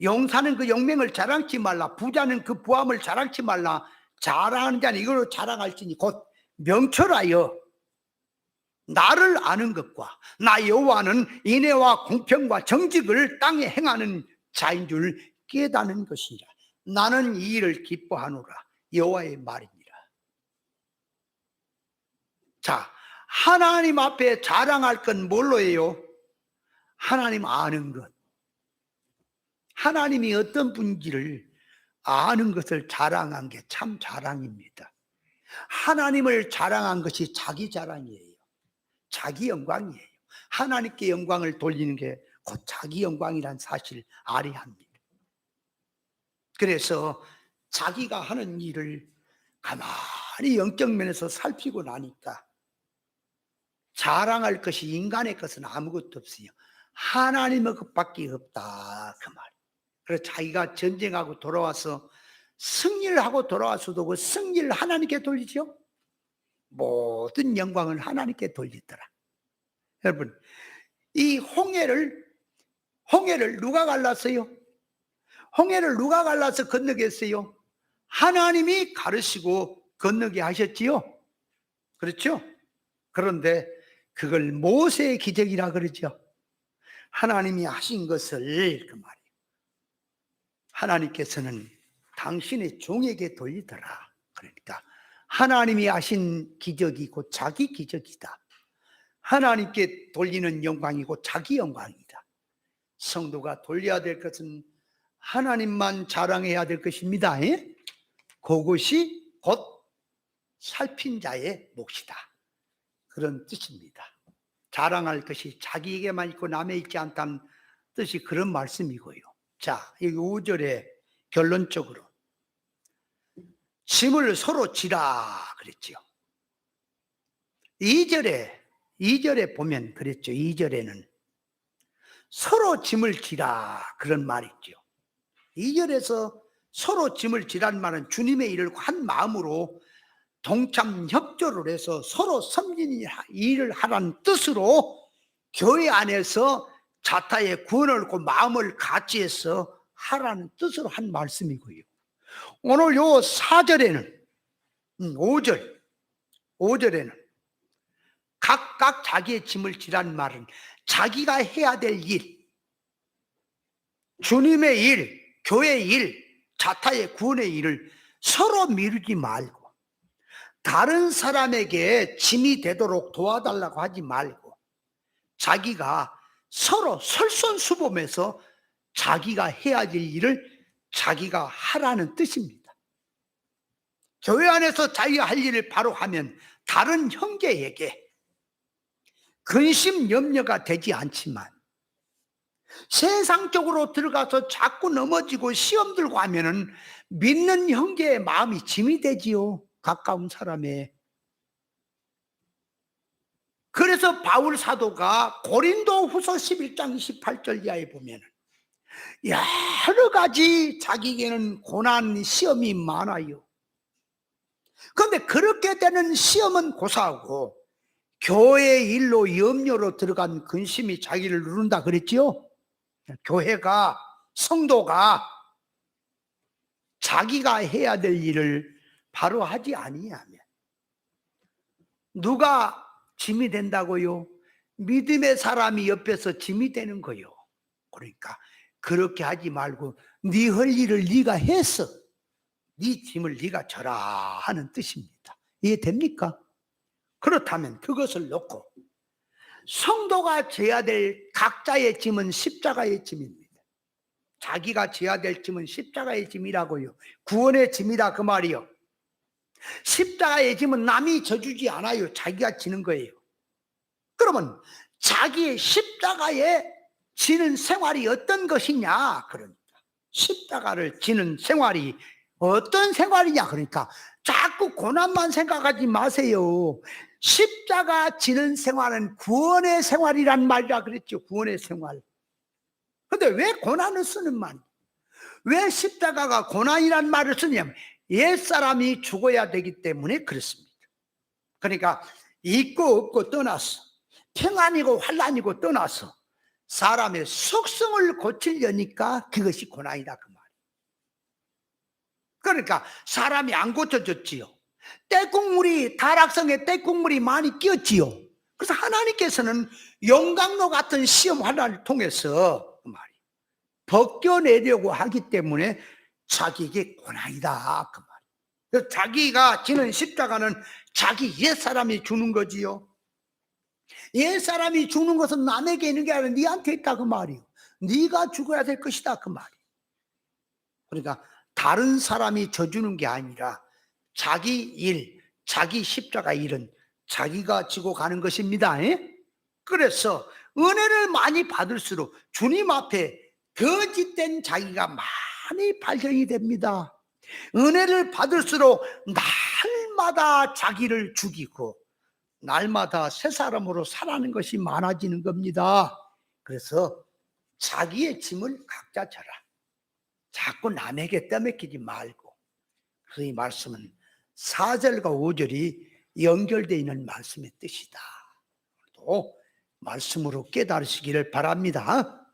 용사는 그 용맹을 자랑치 말라. 부자는 그 부함을 자랑치 말라. 자랑하는 자는 이걸로 자랑할지니 곧 명철하여 나를 아는 것과 나 여호와는 인애와 공평과 정직을 땅에 행하는 자인 줄 깨닫는 것이라. 나는 이 일을 기뻐하노라. 여호와의 말이니라. 자, 하나님 앞에 자랑할 건 뭘로 해요? 하나님 아는 것. 하나님이 어떤 분인지를 아는 것을 자랑한 게 참 자랑입니다. 하나님을 자랑한 것이 자기 자랑이에요. 자기 영광이에요. 하나님께 영광을 돌리는 게 곧 자기 영광이란 사실을 알아야 합니다. 그래서 자기가 하는 일을 가만히 영적 면에서 살피고 나니까 자랑할 것이 인간의 것은 아무것도 없어요. 하나님의 것밖에 없다 그 말. 그래서 자기가 전쟁하고 돌아와서 승리를 하고 돌아와서도 그 승리를 하나님께 돌리죠. 모든 영광을 하나님께 돌리더라. 여러분, 이 홍해를 누가 갈랐어요? 홍해를 누가 갈라서 건너게 했어요? 하나님이 가르시고 건너게 하셨지요. 그렇죠? 그런데 그걸 모세의 기적이라 그러죠. 하나님이 하신 것을 그 말이에요. 하나님께서는 당신의 종에게 돌리더라. 그러니까 하나님이 하신 기적이 곧 자기 기적이다. 하나님께 돌리는 영광이고 자기 영광이다. 성도가 돌려야 될 것은 하나님만 자랑해야 될 것입니다. 그것이 곧 살핀 자의 몫이다. 그런 뜻입니다. 자랑할 것이 자기에게만 있고 남에 있지 않다는 뜻이 그런 말씀이고요. 자, 이 5절에 결론적으로 짐을 서로 지라 그랬죠. 2절에 보면 그랬죠. 2절에는 서로 짐을 지라 그런 말이 있죠. 2절에서 서로 짐을 지라는 말은 주님의 일을 한 마음으로 동참 협조를 해서 서로 섬기는 일을 하라는 뜻으로 교회 안에서 자타의 구원을 얻고 마음을 같이 해서 하라는 뜻으로 한 말씀이고요. 오늘 요 4절에는 5절에는 각각 자기의 짐을 지라는 말은 자기가 해야 될 일, 주님의 일, 교회의 일, 자타의 구원의 일을 서로 미루지 말고 다른 사람에게 짐이 되도록 도와달라고 하지 말고 자기가 서로 솔선수범해서 자기가 해야 될 일을 자기가 하라는 뜻입니다. 교회 안에서 자기가 할 일을 바로 하면 다른 형제에게 근심 염려가 되지 않지만 세상적으로 들어가서 자꾸 넘어지고 시험 들고 하면은 믿는 형제의 마음이 짐이 되지요. 가까운 사람의. 그래서 바울 사도가 고린도 후서 11장 28절 이하에 보면은 여러 가지 자기에게는 고난 시험이 많아요. 그런데 그렇게 되는 시험은 고사하고 교회 일로 염려로 들어간 근심이 자기를 누른다 그랬지요. 교회가, 성도가 자기가 해야 될 일을 바로 하지 아니하면 누가 짐이 된다고요? 믿음의 사람이 옆에서 짐이 되는 거요. 그러니까 그렇게 하지 말고 네 할 일을 네가 해서 네 짐을 네가 져라 하는 뜻입니다. 이해됩니까? 그렇다면 그것을 놓고 성도가 져야 될 각자의 짐은 십자가의 짐입니다. 자기가 져야 될 짐은 십자가의 짐이라고요. 구원의 짐이다 그 말이요. 십자가의 짐은 남이 져주지 않아요. 자기가 지는 거예요. 그러면 자기의 십자가에 지는 생활이 어떤 것이냐? 그러니까 십자가를 지는 생활이 어떤 생활이냐? 그러니까 자꾸 고난만 생각하지 마세요. 십자가 지는 생활은 구원의 생활이란 말이라 그랬죠. 구원의 생활. 근데 왜 고난을 쓰는 말? 왜 십자가가 고난이란 말을 쓰냐면 옛사람이 죽어야 되기 때문에 그렇습니다. 그러니까 있고 없고 떠나서 평안이고 환난이고 떠나서 사람의 속성을 고치려니까 그것이 고난이다 그 말이에요. 그러니까 사람이 안 고쳐졌지요. 떼국물이 다락성에 떼국물이 많이 끼었지요. 그래서 하나님께서는 용광로 같은 시험 환난을 통해서 그 말이에요. 벗겨내려고 하기 때문에 자기에게 고난이다 그 말이에요. 그래서 자기가 지는 십자가는 자기 옛사람이 주는 거지요. 옛사람이 죽는 것은 남에게 있는 게 아니라 네한테 있다 그 말이에요. 네가 죽어야 될 것이다 그 말이에요. 그러니까 다른 사람이 져주는 게 아니라 자기 일, 자기 십자가 일은 자기가 지고 가는 것입니다. 그래서 은혜를 많이 받을수록 주님 앞에 거짓된 자기가 많이 발견이 됩니다. 은혜를 받을수록 날마다 자기를 죽이고 날마다 새 사람으로 살아가는 것이 많아지는 겁니다. 그래서 자기의 짐을 각자 져라. 자꾸 남에게 떠맡기지 말고. 그래서 이 말씀은 4절과 5절이 연결되어 있는 말씀의 뜻이다. 또 말씀으로 깨달으시기를 바랍니다.